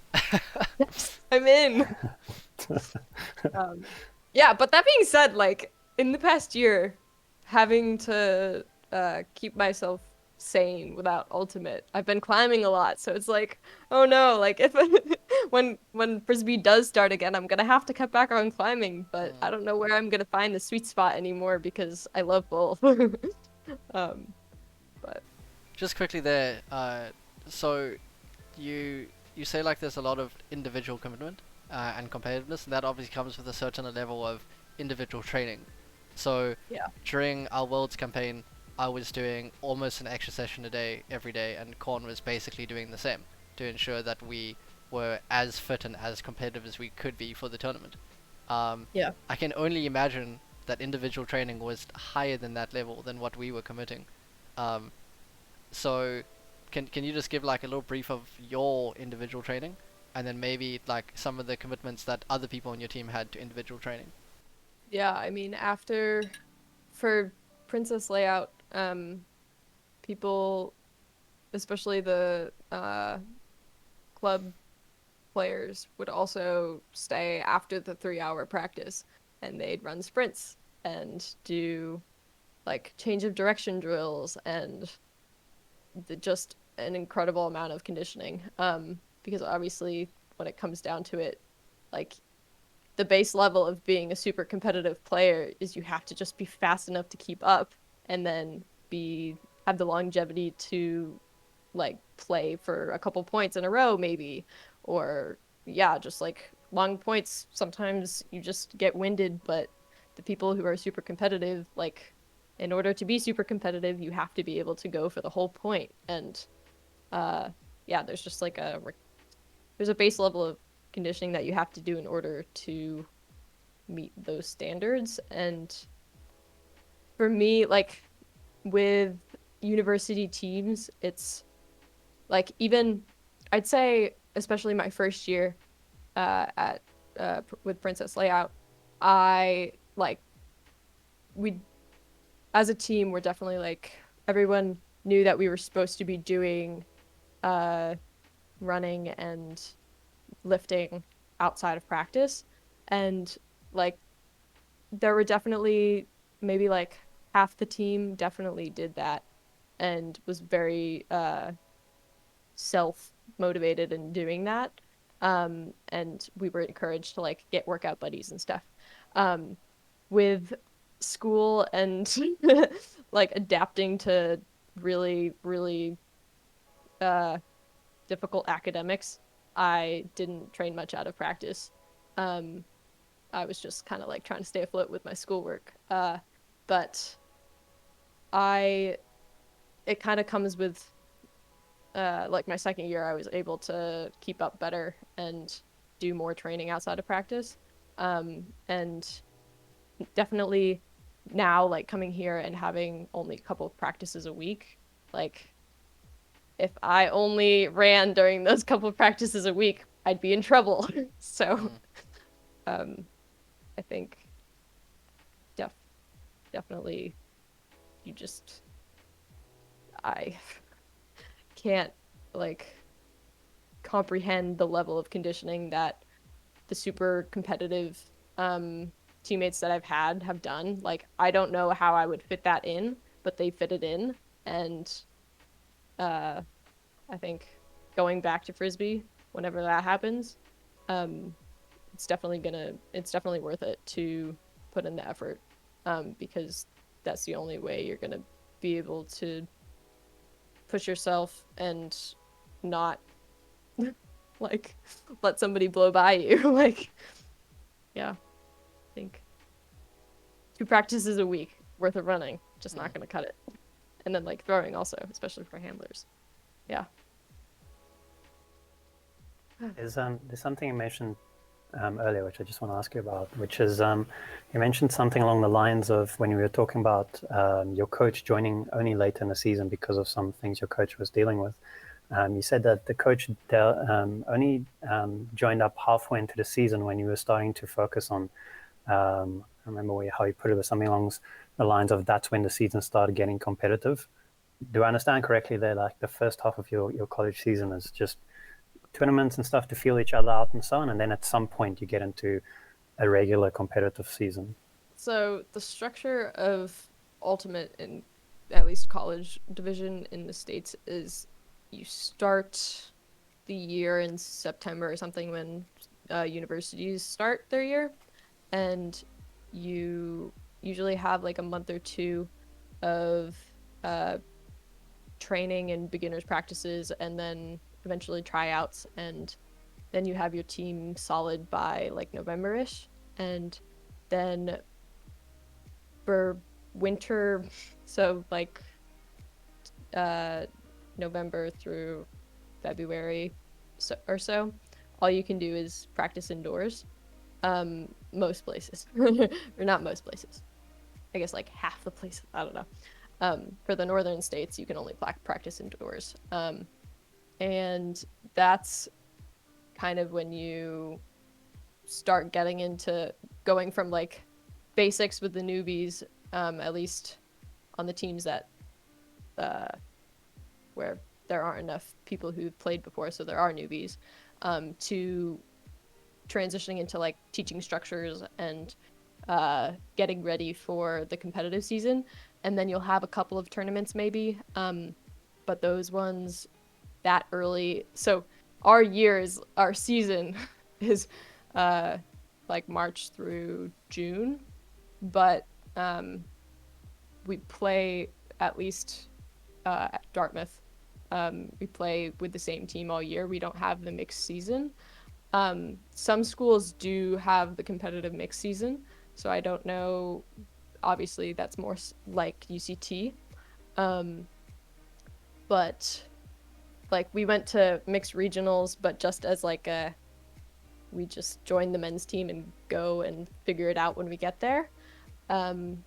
I'm in. Yeah, but that being said, like in the past year, having to keep myself sane without Ultimate, I've been climbing a lot, so it's like, oh no, like if when Frisbee does start again, I'm gonna have to cut back on climbing, but I don't know where I'm gonna find the sweet spot anymore because I love both. But just quickly there, so you say like there's a lot of individual commitment and competitiveness, and that obviously comes with a certain level of individual training. So during our Worlds campaign, I was doing almost an extra session a day every day, and Korn was basically doing the same to ensure that we were as fit and as competitive as we could be for the tournament. I can only imagine that individual training was higher than that level than what we were committing. So can you just give like a little brief of your individual training, and then maybe like some of the commitments that other people on your team had to individual training? Yeah, I mean, for Princess Layout, people, especially the club players, would also stay after the 3-hour practice, and they'd run sprints and do like change of direction drills and just an incredible amount of conditioning. Because obviously when it comes down to it, like the base level of being a super competitive player is you have to just be fast enough to keep up, and then have the longevity to like play for a couple points in a row maybe, or just like long points. Sometimes you just get winded, but the people who are super competitive, like in order to be super competitive, you have to be able to go for the whole point. And there's just like there's a base level of conditioning that you have to do in order to meet those standards. And for me, like with university teams, it's like, even I'd say especially my first year at with Princess Layout, I like we as a team we're definitely like, everyone knew that we were supposed to be doing running and lifting outside of practice, and like there were definitely maybe like half the team definitely did that and was very self motivated in doing that. And we were encouraged to like get workout buddies and stuff. With school and like adapting to really, really difficult academics, I didn't train much out of practice. Um, I was just kind of like trying to stay afloat with my schoolwork. But it kind of comes with like my second year, I was able to keep up better and do more training outside of practice. And definitely now, like coming here and having only a couple of practices a week, like if I only ran during those couple of practices a week, I'd be in trouble. So, um, I think def definitely you just I can't like comprehend the level of conditioning that the super competitive teammates that I've had have done. Like, I don't know how I would fit that in, but they fit it in. And uh, I think going back to Frisbee, whenever that happens, um, it's definitely worth it to put in the effort, because that's the only way you're gonna be able to push yourself and not like let somebody blow by you. Like, yeah, I think 2 practices a week worth of running just not gonna cut it. And then like throwing also, especially for handlers. Yeah. There's something you mentioned earlier, which I just want to ask you about, which is you mentioned something along the lines of when we were talking about your coach joining only late in the season because of some things your coach was dealing with. You said that the coach only joined up halfway into the season when you were starting to focus on, I remember how you put it, was something along the lines of that's when the season started getting competitive. Do I understand correctly that like the first half of your college season is just tournaments and stuff to feel each other out and so on, and then at some point you get into a regular competitive season? So the structure of Ultimate in at least college division in the States is you start the year in September or something when universities start their year, and you usually have like a month or two of training and beginners practices, and then eventually tryouts, and then you have your team solid by like November-ish. And then for winter, so like November through February or so, all you can do is practice indoors. Most places, or not most places, I guess like half the places, I don't know. For the northern states, you can only practice indoors. And that's kind of when you start getting into going from like basics with the newbies, at least on the teams that where there aren't enough people who've played before, so there are newbies, to transitioning into like teaching structures and getting ready for the competitive season. And then you'll have a couple of tournaments maybe, but those ones that early. So our season is like March through June, but we play at least at Dartmouth. We play with the same team all year. We don't have the mixed season. Some schools do have the competitive mixed season, so I don't know. Obviously, that's more like UCT. But like we went to mixed regionals, but just as like we just join the men's team and go and figure it out when we get there,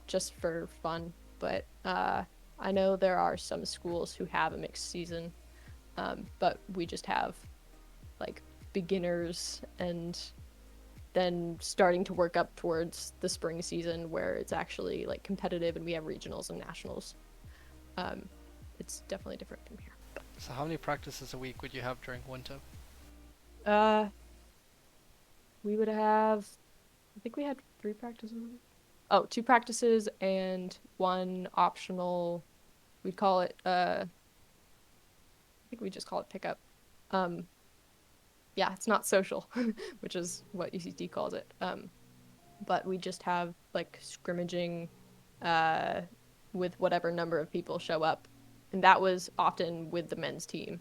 just for fun. But I know there are some schools who have a mixed season, but we just have like beginners and then starting to work up towards the spring season where it's actually like competitive and we have regionals and nationals. It's definitely different from here. So how many practices a week would you have during winter? We would have, I think we had 3 practices. Oh, 2 practices and 1 optional. We'd call it, I think we just call it pickup. Yeah, it's not social, which is what UCT calls it. But we just have like scrimmaging with whatever number of people show up. And that was often with the men's team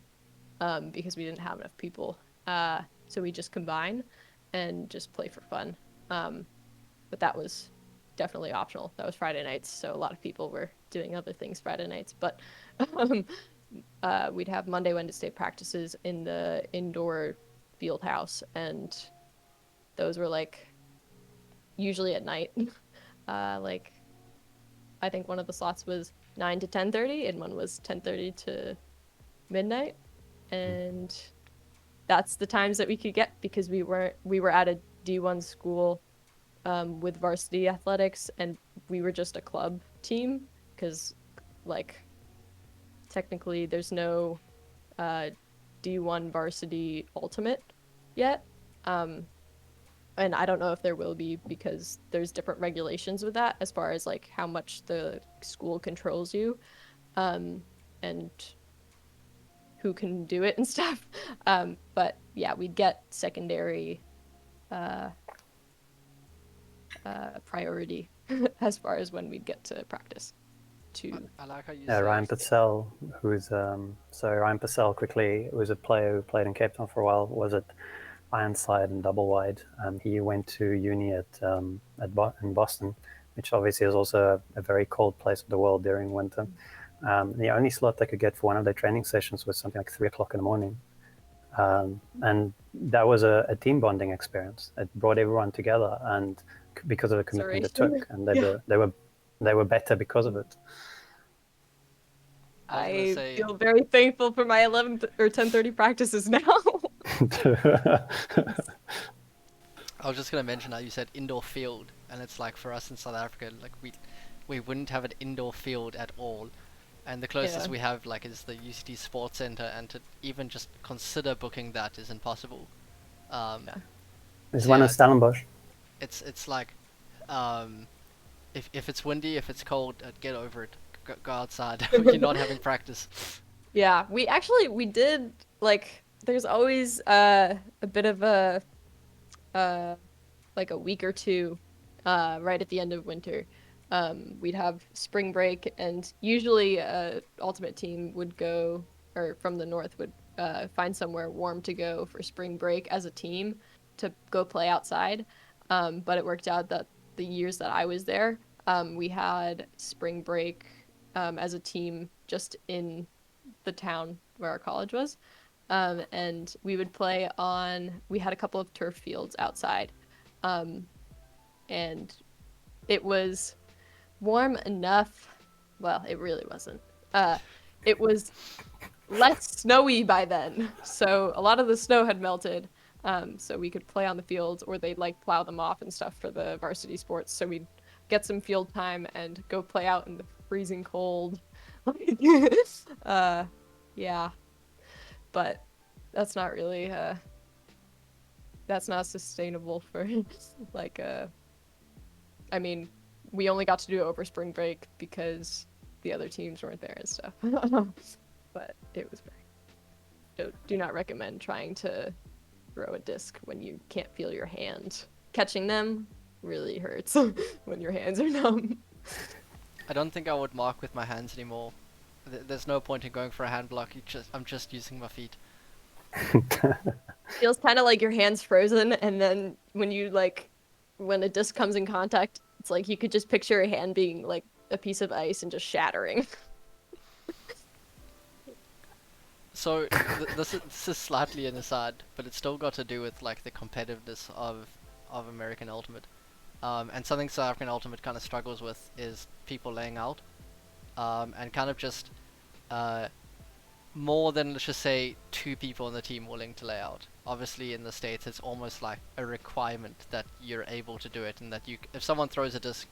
because we didn't have enough people. So we just combine and just play for fun. But that was definitely optional. That was Friday nights, so a lot of people were doing other things Friday nights. But we'd have Monday, Wednesday practices in the indoor field house, and those were like usually at night. Like I think one of the slots was 9 to 10:30 and one was 10:30 to midnight, and that's the times that we could get because we were at a D1 school with varsity athletics, and we were just a club team because like technically there's no D1 varsity ultimate yet. And I don't know if there will be because there's different regulations with that as far as like how much the school controls you and who can do it and stuff. But yeah, we'd get secondary priority as far as when we'd get to practice. I like how you Yeah, say Ryan Purcell, who's Ryan Purcell quickly was a player who played in Cape Town for a while. Was at Ironside and Double Wide. He went to uni in Boston, which obviously is also a very cold place of the world during winter. The only slot they could get for one of their training sessions was something like 3:00 in the morning. And that was a team bonding experience. It brought everyone together, and because of the commitment it took, and they were better because of it. I feel very thankful for my 11 or 10:30 practices now. I was just gonna mention how you said indoor field, and it's like for us in South Africa, like we wouldn't have an indoor field at all, and the closest we have like is the UCT Sports Center, and to even just consider booking that is impossible. There's one in Stellenbosch. It's like, if it's windy, if it's cold, get over it. Go outside. You're not having practice. Yeah, we did like. There's always a bit of a like a week or two right at the end of winter. We'd have spring break, and usually ultimate team would go, or from the north would find somewhere warm to go for spring break as a team to go play outside. But it worked out that the years that I was there, we had spring break as a team just in the town where our college was. And we would play we had a couple of turf fields outside. And it was warm enough. Well, it really wasn't. It was less snowy by then. So a lot of the snow had melted. So we could play on the fields, or they'd like plow them off and stuff for the varsity sports. So we'd get some field time and go play out in the freezing cold. Yeah. But that's not really that's not sustainable for like I mean, we only got to do it over spring break because the other teams weren't there and stuff. But it was very, do not recommend trying to throw a disc when you can't feel your hand. Catching them really hurts when your hands are numb. I don't think I would mark with my hands anymore. There's no point in going for a hand block. I'm just using my feet. Feels kind of like your hand's frozen, and then when a disc comes in contact, it's like you could just picture a hand being like a piece of ice and just shattering. So this is slightly an aside, but it's still got to do with like the competitiveness of American Ultimate, and something South African Ultimate kind of struggles with is people laying out. and kind of just uh, more than, let's just say, 2 people on the team willing to lay out. Obviously, in the States, it's almost like a requirement that you're able to do it, and that if someone throws a disc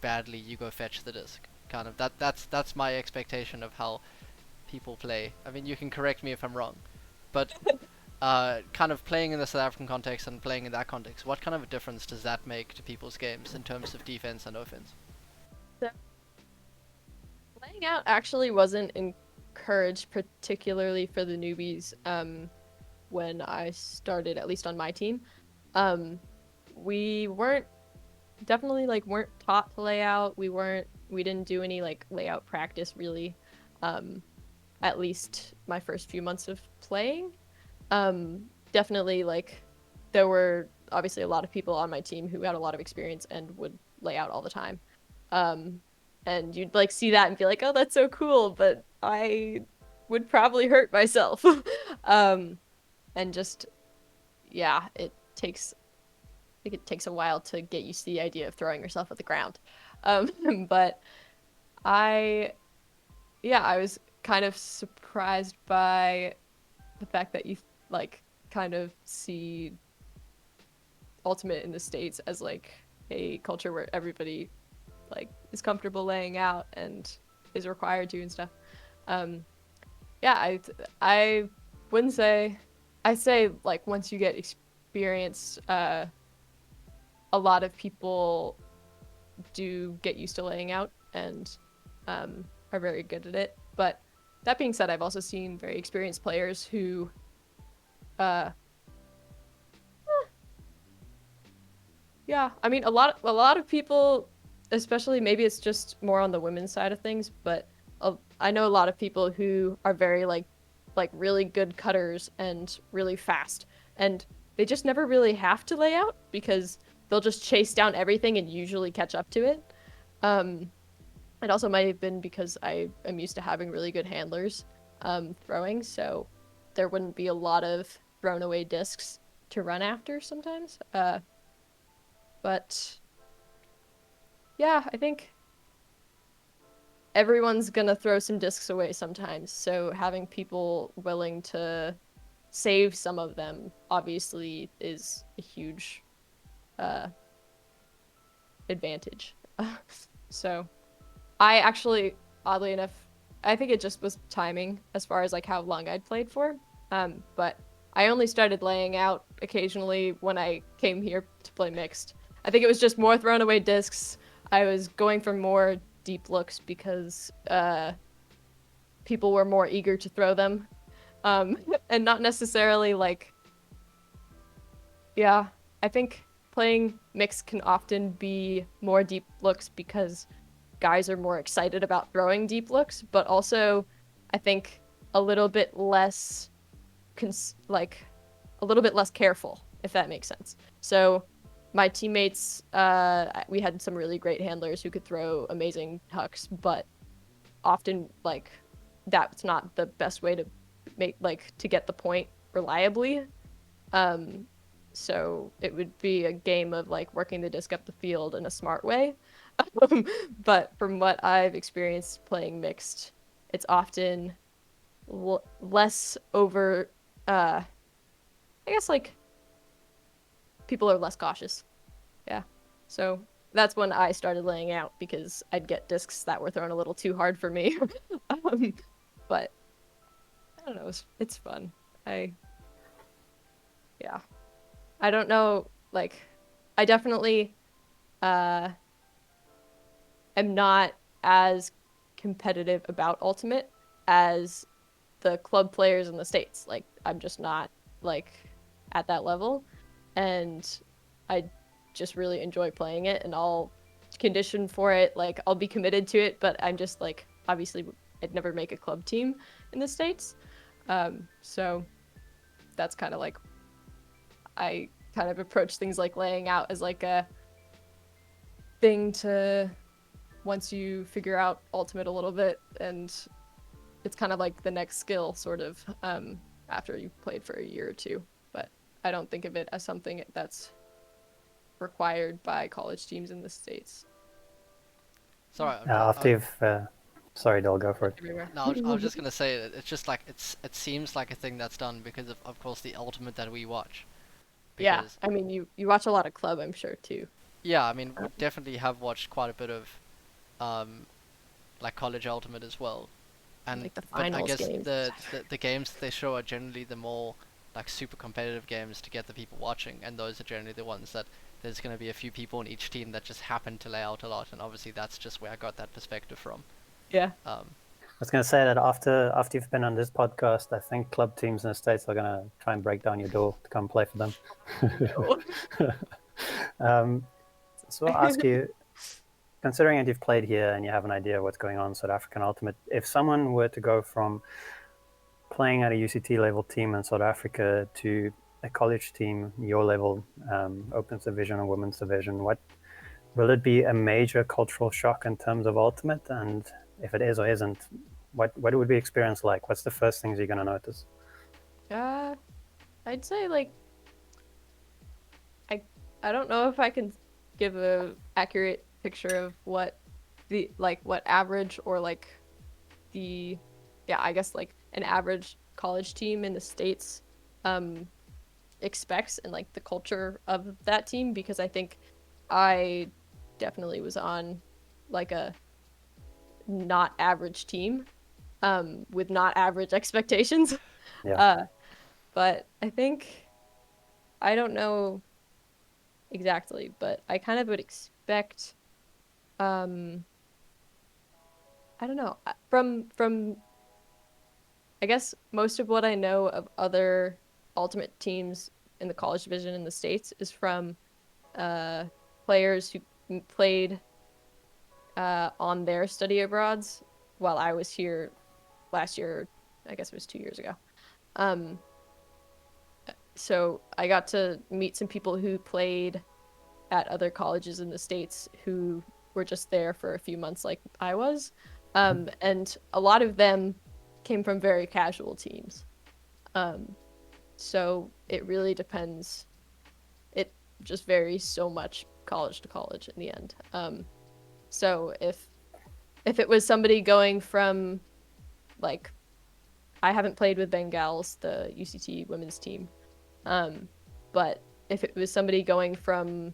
badly, you go fetch the disc. Kind of that's my expectation of how people play. I mean, you can correct me if I'm wrong, but kind of playing in the South African context and playing in that context, what kind of a difference does that make to people's games in terms of defense and offense? So, laying out actually wasn't encouraged particularly for the newbies when I started, at least on my team. We weren't weren't taught to lay out. We didn't do any like layout practice really. At least my first few months of playing. Definitely like there were obviously a lot of people on my team who had a lot of experience and would lay out all the time. And you'd like see that and be like, oh, that's so cool, but I would probably hurt myself. And just, yeah, I think it takes a while to get used to the idea of throwing yourself at the ground. But I was kind of surprised by the fact that you like kind of see Ultimate in the States as like a culture where everybody like is comfortable laying out and is required to and stuff. Yeah, I wouldn't say, I say like once you get experience, a lot of people do get used to laying out and are very good at it. But that being said, I've also seen very experienced players who yeah, I mean a lot of people, especially maybe it's just more on the women's side of things, but I know a lot of people who are very like really good cutters and really fast, and they just never really have to lay out because they'll just chase down everything and usually catch up to it. It also might have been because I am used to having really good handlers throwing, so there wouldn't be a lot of thrown away discs to run after sometimes. But yeah, I think everyone's gonna throw some discs away sometimes, so having people willing to save some of them obviously is a huge advantage. So I actually, oddly enough, I think it just was timing as far as like how long I'd played for. But I only started laying out occasionally when I came here to play mixed. I think it was just more thrown away discs. I was going for more deep looks because people were more eager to throw them. And not necessarily like, yeah, I think playing mixed can often be more deep looks because guys are more excited about throwing deep looks, but also I think a little bit less a little bit less careful, if that makes sense. So my teammates, we had some really great handlers who could throw amazing hucks, but often like that's not the best way to make to get the point reliably. So it would be a game of like working the disc up the field in a smart way. But from what I've experienced playing mixed, it's often less over. I guess like people are less cautious. Yeah. So that's when I started laying out because I'd get discs that were thrown a little too hard for me. But I don't know. It's fun. Yeah. I don't know. Like, I definitely am not as competitive about Ultimate as the club players in the States. Like, I'm just not like at that level, and I just really enjoy playing it, and I'll condition for it. Like, I'll be committed to it, but I'm just like, obviously I'd never make a club team in the States. So that's kind of like, I kind of approach things like laying out as like a thing to, once you figure out Ultimate a little bit, and it's kind of like the next skill sort of after you've played for a year or two. But I don't think of it as something that's required by college teams in the States. Sorry. After you've Sorry, Del, go for it. everywhere. No, I was just gonna say that it's just like it seems like a thing that's done because of course the ultimate that we watch. Yeah, Because I mean, you watch a lot of club, I'm sure too. yeah, I mean we definitely have watched quite a bit of um like college ultimate as well. And Like the but I finals guess games. the games that they show are generally the more like super competitive games to get the people watching, and those are generally the ones that there's going to be a few people in each team that just happen to lay out a lot, and obviously that's just where I got that perspective from. Yeah. Um, I was going to say that after you've been on this podcast, I think club teams in the States are going to try and break down your door to come play for them. No. So I'll ask you, considering that you've played here and you have an idea of what's going on in South African Ultimate, if someone were to go from playing at a UCT level team in South Africa to a college team, your level, Opens Division or Women's Division, what will it be a major cultural shock in terms of Ultimate? And if it is or isn't, what would the experience like? What's the first things you're going to notice? I'd say like I don't know if I can give a accurate picture of what what average or like the I guess like an average college team in the States expects and like the culture of that team, because I think I definitely was on like a not average team with not average expectations. Yeah. But I think I don't know exactly, but I kind of would expect um I don't know, from I guess most of what I know of other ultimate teams in the college division in the States is from uh players who played on their study abroads while I was here last year. I guess it was 2 years ago. Um, so I got to meet some people who played at other colleges in the States who were just there for a few months like I was. And a lot of them came from very casual teams. So it really depends. It just varies so much college to college in the end. So if it was somebody going from like I haven't played with Bengals, the UCT women's team. But if it was somebody going from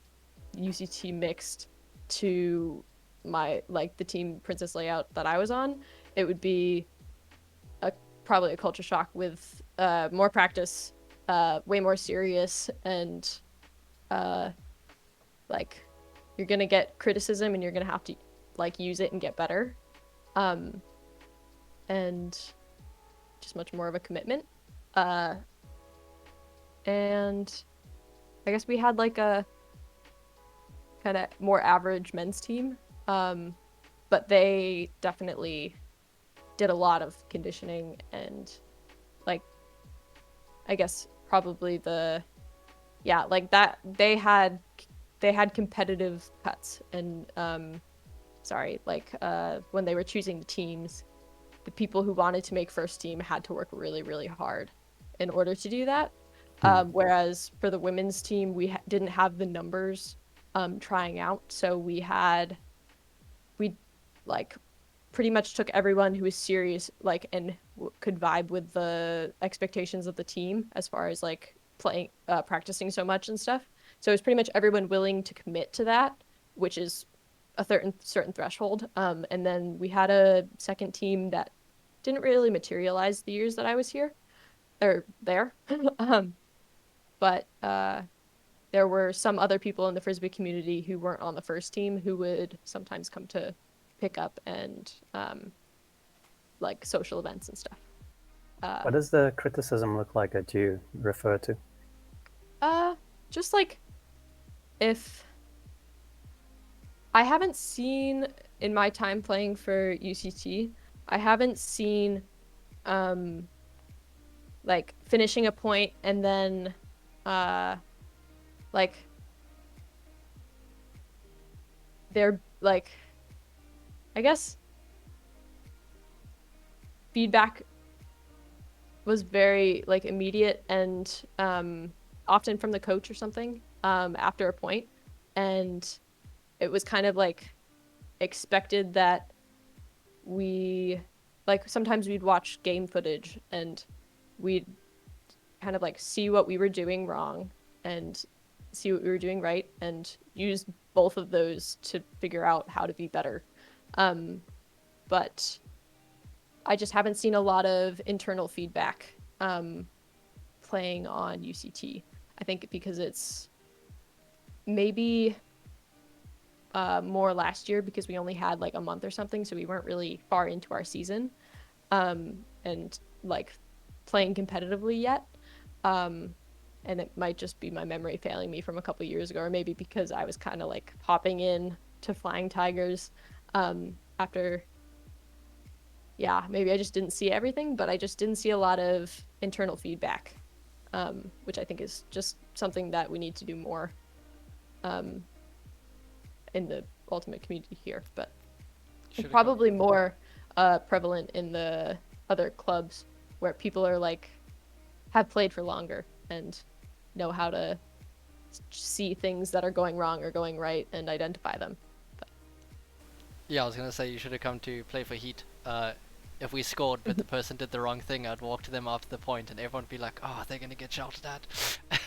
UCT mixed to my like the team Princess Layout that I was on, it would be probably a culture shock with more practice, way more serious, and like you're gonna get criticism and you're gonna have to like use it and get better, and just much more of a commitment. And I guess we had like a kind of more average men's team, but they definitely did a lot of conditioning and like I guess probably like that they had competitive cuts and when they were choosing the teams, the people who wanted to make first team had to work really, really hard in order to do that. Whereas for the women's team, we didn't have the numbers trying out, so we like pretty much took everyone who was serious like and could vibe with the expectations of the team as far as like playing practicing so much and stuff. So it was pretty much everyone willing to commit to that, which is a certain threshold. And then we had a second team that didn't really materialize the years that I was here or there. But there were some other people in the Frisbee community who weren't on the first team who would sometimes come to pick up and like social events and stuff. What does the criticism look like that you refer to? Just like if I haven't seen in my time playing for UCT, I haven't seen like finishing a point and then like they're like I guess feedback was very like immediate and often from the coach or something after a point, and it was kind of like expected that we like sometimes we'd watch game footage and we'd kind of like see what we were doing wrong and see what we were doing right and use both of those to figure out how to be better. But I just haven't seen a lot of internal feedback playing on UCT. I think because it's maybe more last year because we only had like a month or something, so we weren't really far into our season and like playing competitively yet. And it might just be my memory failing me from a couple years ago, or maybe because I was kind of like hopping in to Flying Tigers after, yeah, maybe I just didn't see everything, but I just didn't see a lot of internal feedback, which I think is just something that we need to do more in the Ultimate community here, but it's probably more prevalent in the other clubs where people are like, have played for longer and know how to see things that are going wrong or going right and identify them. But. Yeah, I was going to say you should have come to play for Heat. If we scored but the person did the wrong thing, I'd walk to them after the point and everyone would be like, oh, they're going to get shouted at.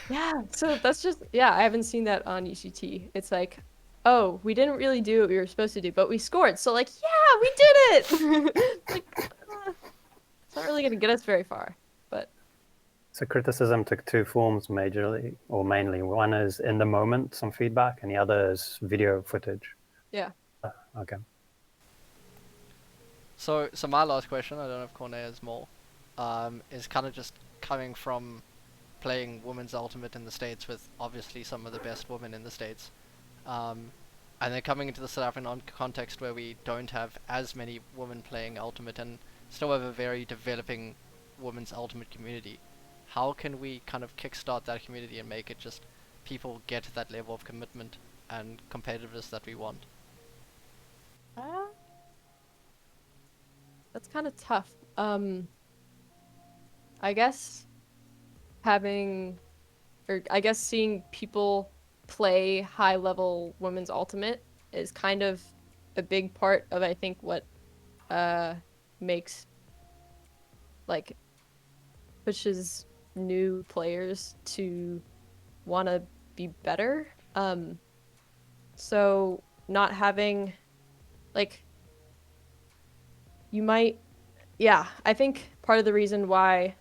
Yeah, so that's just, yeah, I haven't seen that on UCT. It's like, oh, we didn't really do what we were supposed to do, but we scored. So like, yeah, we did it! Like, it's not really going to get us very far, but. So criticism took two forms majorly, or mainly. One is in the moment, some feedback, and the other is video footage. Yeah. Okay. So my last question, I don't know if Cornet has more, is kind of just coming from playing Women's Ultimate in the States with obviously some of the best women in the States. And then coming into the South African context where we don't have as many women playing Ultimate and still have a very developing Women's Ultimate community. How can we kind of kickstart that community and make it just people get to that level of commitment and competitiveness that we want? That's kind of tough. I guess seeing people play high level Women's Ultimate is kind of a big part of, I think, what makes, like, pushes new players to want to be better. So not having, like, you might, yeah, I think part of the reason why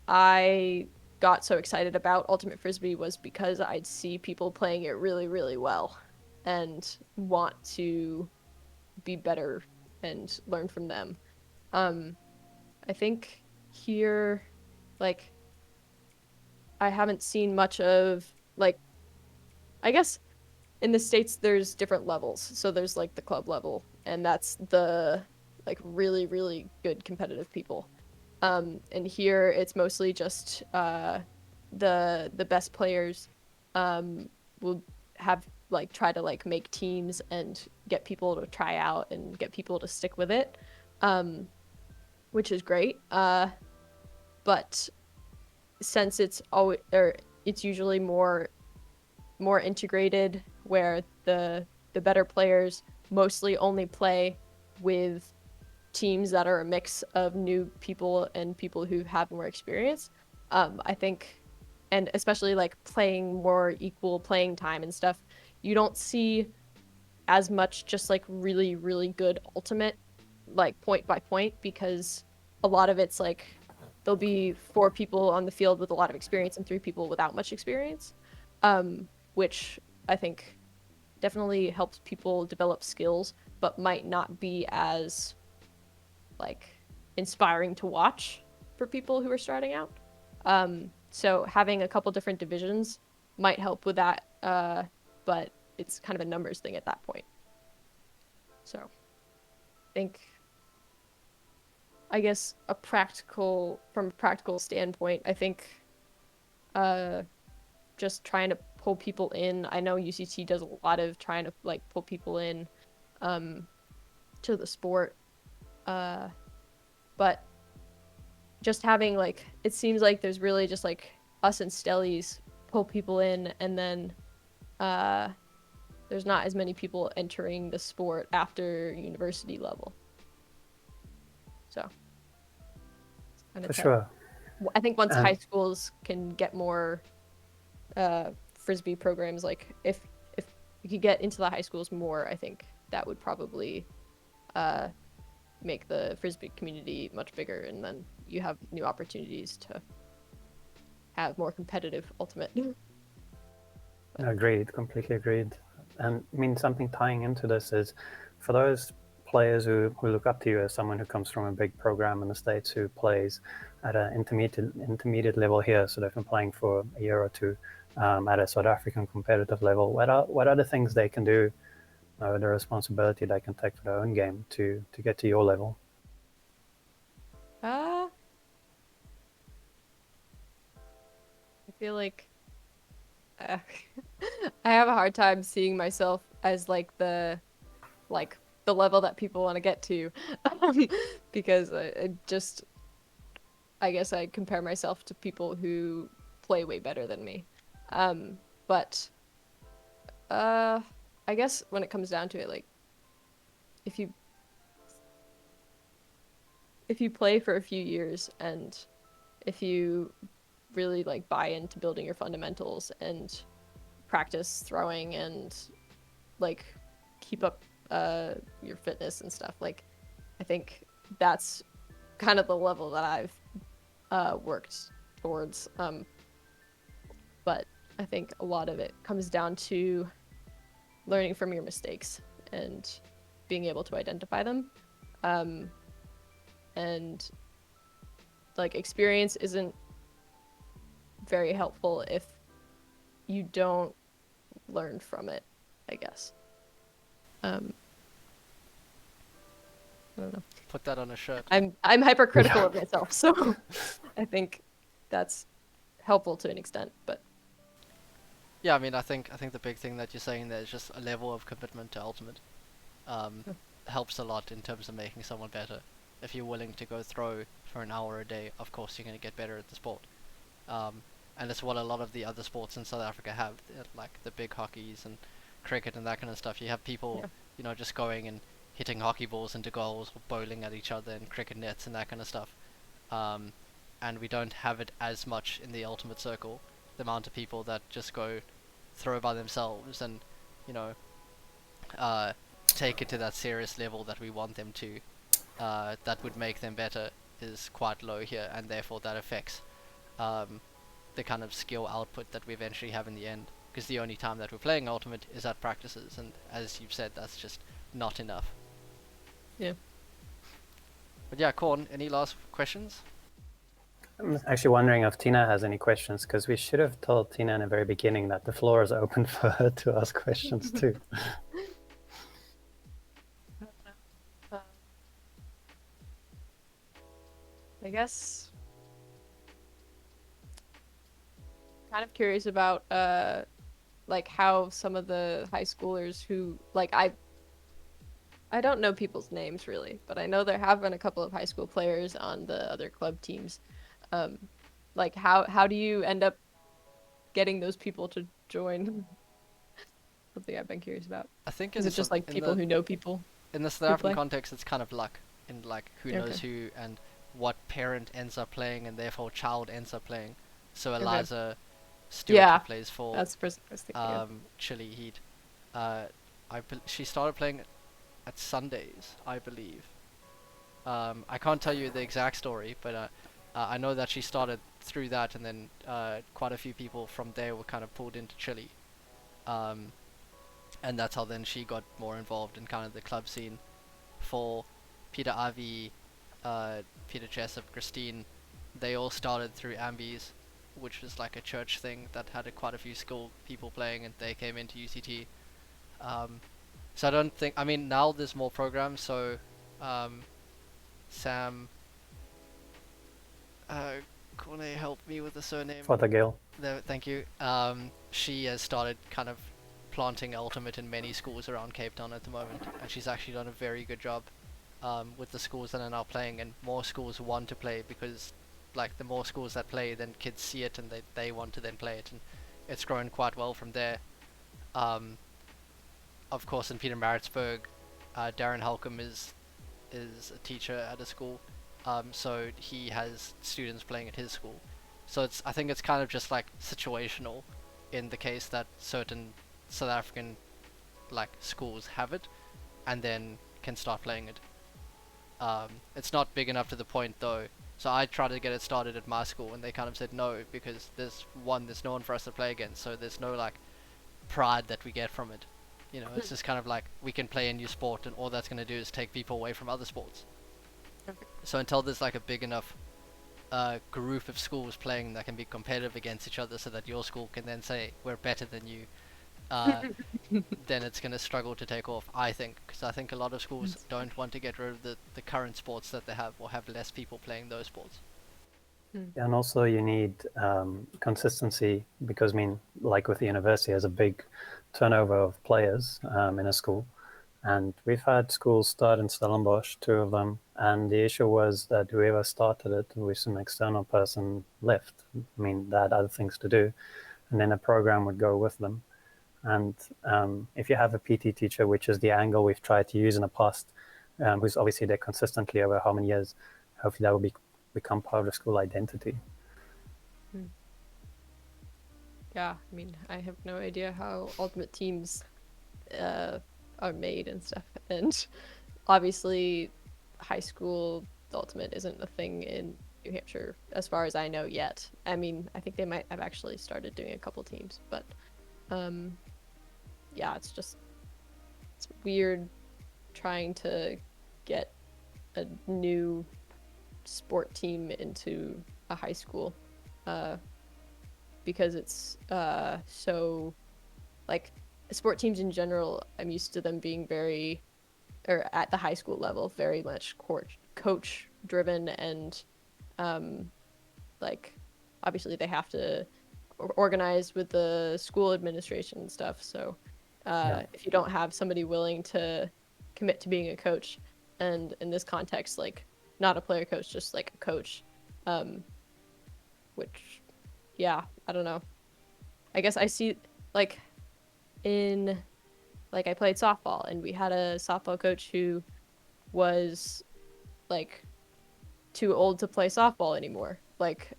I got so excited about Ultimate Frisbee was because I'd see people playing it really, really well and want to be better and learn from them. I think here, like, I haven't seen much of, like, I guess in the States there's different levels. So there's like the club level, and that's the like really, really good competitive people. And here it's mostly just the best players will have like try to like make teams and get people to try out and get people to stick with it, which is great. But since it's usually more integrated, where the better players mostly only play with teams that are a mix of new people and people who have more experience. I think, and especially like playing more equal playing time and stuff, you don't see as much just like really, really good Ultimate, like point by point, because a lot of it's like there'll be 4 people on the field with a lot of experience and 3 people without much experience, which I think definitely helps people develop skills, but might not be as like inspiring to watch for people who are starting out. So having a couple different divisions might help with that, but it's kind of a numbers thing at that point. So I think, I guess from a practical standpoint, I think just trying to pull people in. I know UCT does a lot of trying to like pull people in to the sport, but just having like, it seems like there's really just like us and Stellies pull people in, and then there's not as many people entering the sport after university level. So it's kind For of tough. sure. I think once And- high schools can get more frisbee programs, like if you could get into the high schools more, I think that would probably make the frisbee community much bigger, and then you have new opportunities to have more competitive ultimate. Agreed, completely agreed. And I mean, something tying into this is for those players who look up to you as someone who comes from a big program in the States who plays at an intermediate level here, so they've been playing for a year or two at a South African competitive level. What are the things they can do, the responsibility they can take for their own game to get to your level? I feel like I have a hard time seeing myself as like the level that people want to get to, because I guess I compare myself to people who play way better than me. But I guess when it comes down to it, like if you play for a few years and if you really like buy into building your fundamentals and practice throwing and like keep up your fitness and stuff, like I think that's kind of the level that I've worked towards. But I think a lot of it comes down to learning from your mistakes and being able to identify them. And like experience isn't very helpful if you don't learn from it, I guess. I don't know. Put that on a shirt. I'm hypercritical of myself, so I think that's helpful to an extent, but Yeah, I mean, I think the big thing that you're saying there is just a level of commitment to ultimate. Helps a lot in terms of making someone better. If you're willing to go throw for an hour a day, of course you're going to get better at the sport. And it's what a lot of the other sports in South Africa have, like the big hockeys and cricket and that kind of stuff. You have people, just going and hitting hockey balls into goals or bowling at each other in cricket nets and that kind of stuff. And we don't have it as much in the ultimate circle. The amount of people that just go throw by themselves and, take it to that serious level that we want them to, that would make them better, is quite low here, and therefore that affects the kind of skill output that we eventually have in the end, because the only time that we're playing ultimate is at practices, and as you've said, that's just not enough. yeah. But yeah, Corn, any last questions? I'm actually wondering if Tina has any questions, because we should have told Tina in the very beginning that the floor is open for her to ask questions too. I guess kind of curious about like how some of the high schoolers who like I don't know people's names really, but I know there have been a couple of high school players on the other club teams. Like how do you end up getting those people to join? Something I've been curious about. I think Is it just like people who know people? In the South African context, it's kind of luck, in like who knows who and what parent ends up playing, and therefore child ends up playing. So Eliza Stewart, who plays for Chile Heat, she started playing at Sundays, I believe. I can't tell you the exact story, but I know that she started through that, and then quite a few people from there were kind of pulled into Chile. And that's how then she got more involved in kind of the club scene. For Peter Avi, Peter Jessup, Christine, they all started through Ambies, which was like a church thing that had quite a few school people playing, and they came into UCT. So I don't think, I mean, now there's more programs, so Sam, Corne, help me with the surname. Fothergill. Thank you. She has started kind of planting ultimate in many schools around Cape Town at the moment, and she's actually done a very good job with the schools that are now playing, and more schools want to play, because like the more schools that play, then kids see it and they want to then play it, and it's grown quite well from there. of course, in Pietermaritzburg, Darren Halcombe is a teacher at a school, so he has students playing at his school. So I think it's kind of just like situational, in the case that certain South African like schools have it, and then can start playing it. It's not big enough to the point though. So I tried to get it started at my school, and they kind of said no because there's no one for us to play against, so there's no like pride that we get from it. You know, it's just kind of like we can play a new sport, and all that's going to do is take people away from other sports. So until there's like a big enough group of schools playing that can be competitive against each other, so that your school can then say we're better than you, then it's going to struggle to take off, I think, because I think a lot of schools don't want to get rid of the current sports that they have, or have less people playing those sports. And also you need consistency, because I mean, like with the university, there's a big turnover of players in a school, and we've had schools start in Stellenbosch, 2 of them, and the issue was that whoever started it with some external person left. I mean, they had other things to do, and then a program would go with them. And if you have a PT teacher, which is the angle we've tried to use in the past, who's obviously there consistently over how many years, hopefully that will become part of the school identity. Yeah, I mean, I have no idea how ultimate teams are made and stuff. And obviously, high school ultimate isn't a thing in New Hampshire, as far as I know yet. I mean, I think they might have actually started doing a couple teams, but yeah, it's weird trying to get a new sport team into a high school, because it's so, like, sport teams in general, I'm used to them being very, or at the high school level, very much coach driven, and like, obviously they have to organize with the school administration and stuff, so if you don't have somebody willing to commit to being a coach, and in this context, like, not a player coach, just like a coach, which, yeah, I don't know. I guess I see, like, I played softball, and we had a softball coach who was, like, too old to play softball anymore. Like,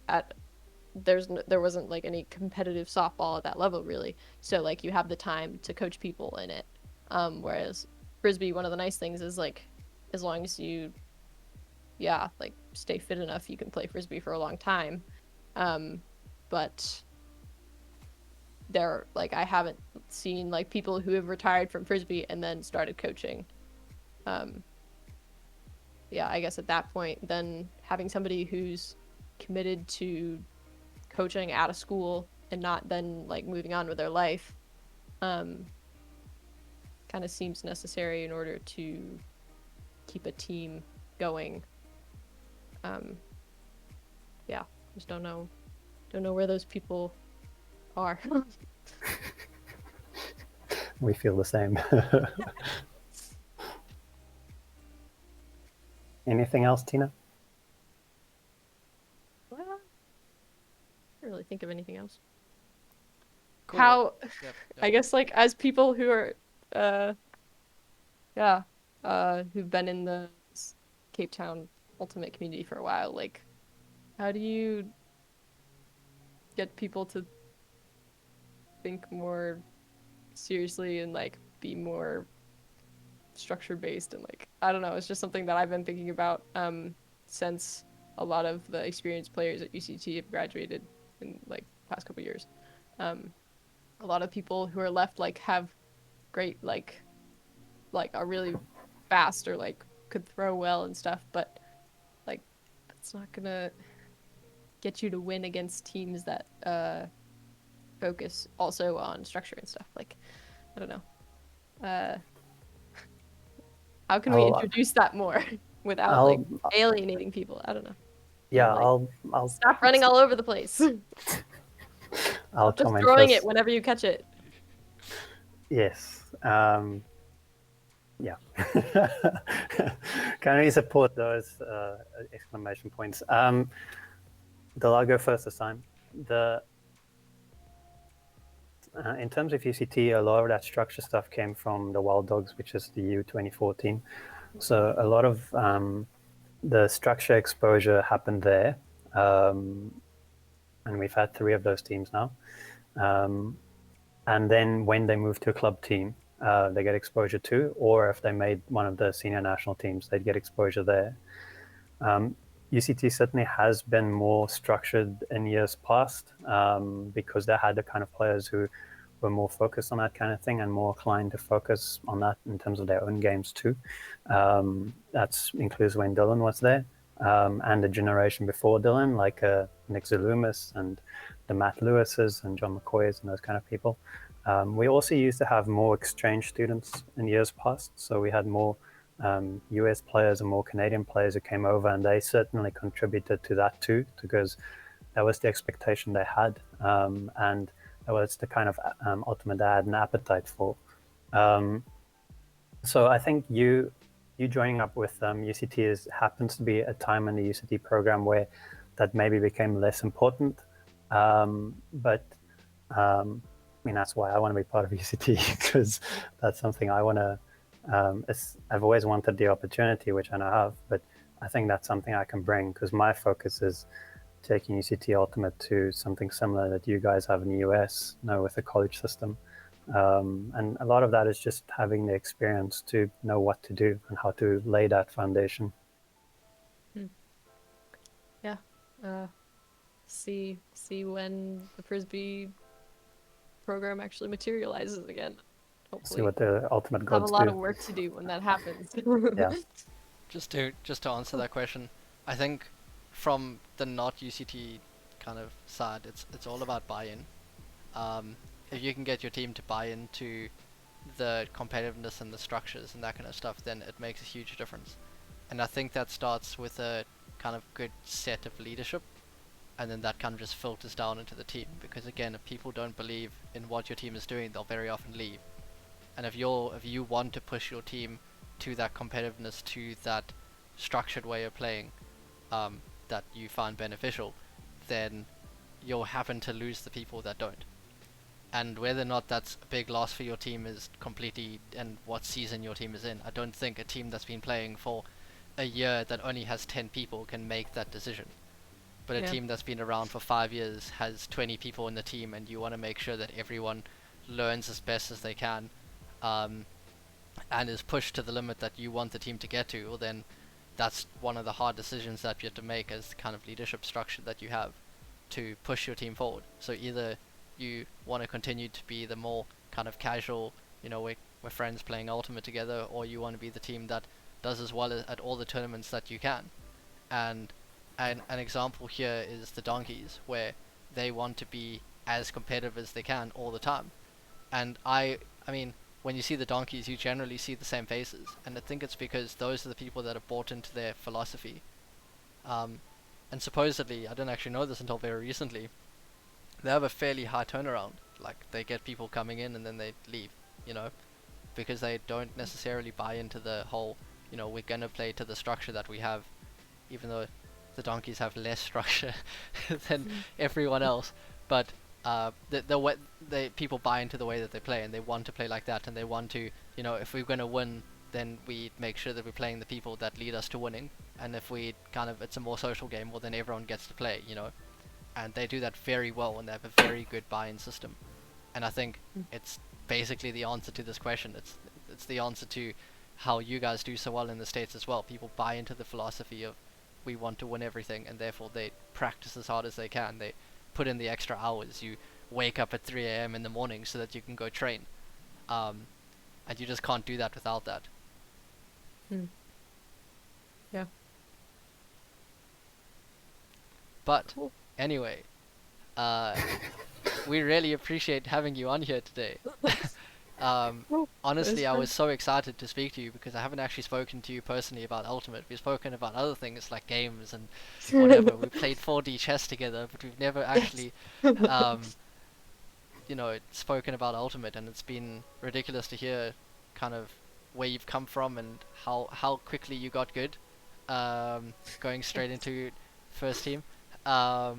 there wasn't, like, any competitive softball at that level, really. So, like, you have the time to coach people in it. Whereas Frisbee, one of the nice things is, like, as long as you, like, stay fit enough, you can play Frisbee for a long time. But I haven't seen, like, people who have retired from Frisbee and then started coaching. Yeah, I guess at that point, then having somebody who's committed to coaching out of school and not then, like, moving on with their life, kind of seems necessary in order to keep a team going. Yeah, just don't know where those people are. We feel the same. Anything else, Tina? Well, I don't really think of anything else. Cool. How, Yep. I guess, like, as people who are, who've been in the Cape Town ultimate community for a while, like, how do you get people to think more seriously and, like, be more structure based, and, like, I don't know, it's just something that I've been thinking about since a lot of the experienced players at UCT have graduated in, like, the past couple years. A lot of people who are left, like, have great, like are really fast, or, like, could throw well and stuff, but, like, that's not gonna get you to win against teams that focus also on structure and stuff. Like, I don't know. How can we introduce that more without like alienating people? I don't know. Yeah, like, I'll stop running all over the place. I'll just comment throwing first. it whenever you catch it. Yes. Yeah. Can we support those exclamation points? I'll go first this time. in terms of UCT, a lot of that structure stuff came from the Wild Dogs, which is the U24 team. So a lot of the structure exposure happened there, and we've had 3 of those teams now. And then when they move to a club team, they get exposure too, or if they made one of the senior national teams, they'd get exposure there. UCT certainly has been more structured in years past because they had the kind of players who were more focused on that kind of thing and more inclined to focus on that in terms of their own games too. That includes when Dylan was there and the generation before Dylan, like Nick Zalumis and the Matt Lewises and John McCoys and those kind of people. We also used to have more exchange students in years past, so we had more US players and more Canadian players who came over, and they certainly contributed to that too, because that was the expectation they had, and that was the kind of ultimate they had an appetite for. So I think you joining up with UCT happens to be a time in the UCT program where that maybe became less important, but I mean, that's why I want to be part of UCT, because that's something I want to. I've always wanted the opportunity, which I now have, but I think that's something I can bring, because my focus is taking UCT Ultimate to something similar that you guys have in the US, with the college system. And a lot of that is just having the experience to know what to do and how to lay that foundation. Yeah. See when the Frisbee program actually materializes again. Hopefully. See what the ultimate gods do. Have a lot of work to do when that happens. Yeah. Just to answer that question, I think from the not UCT kind of side, it's all about buy-in. If you can get your team to buy into the competitiveness and the structures and that kind of stuff, then it makes a huge difference. And I think that starts with a kind of good set of leadership, and then that kind of just filters down into the team. Because again, if people don't believe in what your team is doing, they'll very often leave. And if you want to push your team to that competitiveness, to that structured way of playing that you find beneficial, then you'll happen to lose the people that don't. And whether or not that's a big loss for your team is completely and what season your team is in. I don't think a team that's been playing for a year that only has 10 people can make that decision. But a team that's been around for 5 years has 20 people in the team, and you want to make sure that everyone learns as best as they can and is pushed to the limit that you want the team to get to, well then that's one of the hard decisions that you have to make as the kind of leadership structure that you have to push your team forward. So either you want to continue to be the more kind of casual, we're friends playing Ultimate together, or you want to be the team that does as well at all the tournaments that you can. And an example here is the Donkeys, where they want to be as competitive as they can all the time. And I mean, when you see the Donkeys, you generally see the same faces, and I think it's because those are the people that have bought into their philosophy. And supposedly, I didn't actually know this until very recently, they have a fairly high turnaround. Like, they get people coming in and then they leave, because they don't necessarily buy into the whole, we're gonna play to the structure that we have, even though the Donkeys have less structure than everyone else. But the way people buy into the way that they play, and they want to play like that, and they want to, if we're gonna win, then we make sure that we're playing the people that lead us to winning. And if it's a more social game, well then everyone gets to play, And they do that very well, and they have a very good buy-in system. And I think it's basically the answer to this question. It's the answer to how you guys do so well in the States as well. People buy into the philosophy of we want to win everything, and therefore they practice as hard as they can. They put in the extra hours. You wake up at 3 a.m. in the morning so that you can go train. And you just can't do that without that. Yeah. But anyway, we really appreciate having you on here today. Honestly, I was so excited to speak to you because I haven't actually spoken to you personally about Ultimate. We've spoken about other things like games and whatever. We played 4D chess together, but we've never actually, spoken about Ultimate, and it's been ridiculous to hear kind of where you've come from and how quickly you got good, going straight into first team. I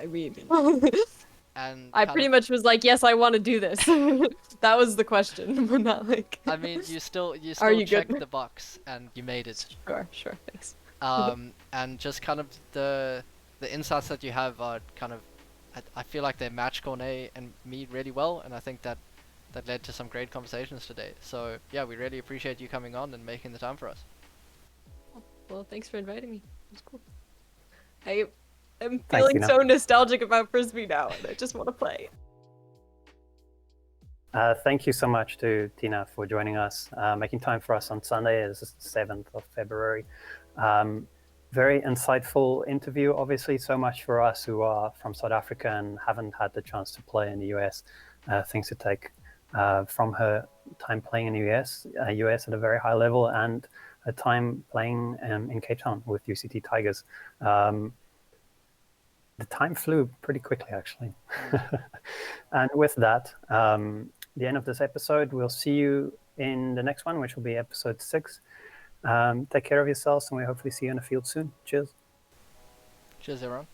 mean, And I kind pretty of, much was like, yes, I want to do this. That was the question, but not like. I mean, you still you checked good? the box and you made it. Sure, thanks. And just kind of the insights that you have are kind of, I feel like they match Cornet and me really well, and I think that led to some great conversations today. So yeah, we really appreciate you coming on and making the time for us. Well, thanks for inviting me. It was cool. I am Thanks, feeling Tina. so nostalgic about Frisbee now, and I just want to play. Thank you so much to Tina for joining us, making time for us on Sunday. It's the 7th of February. Very insightful interview, obviously, so much for us who are from South Africa and haven't had the chance to play in the US. Things to take from her time playing in the US at a very high level, and her time playing in Cape Town with UCT Tigers. The time flew pretty quickly, actually. And with that, the end of this episode, we'll see you in the next one, which will be episode 6. Take care of yourselves, and we hopefully see you in the field soon. Cheers. Cheers, everyone.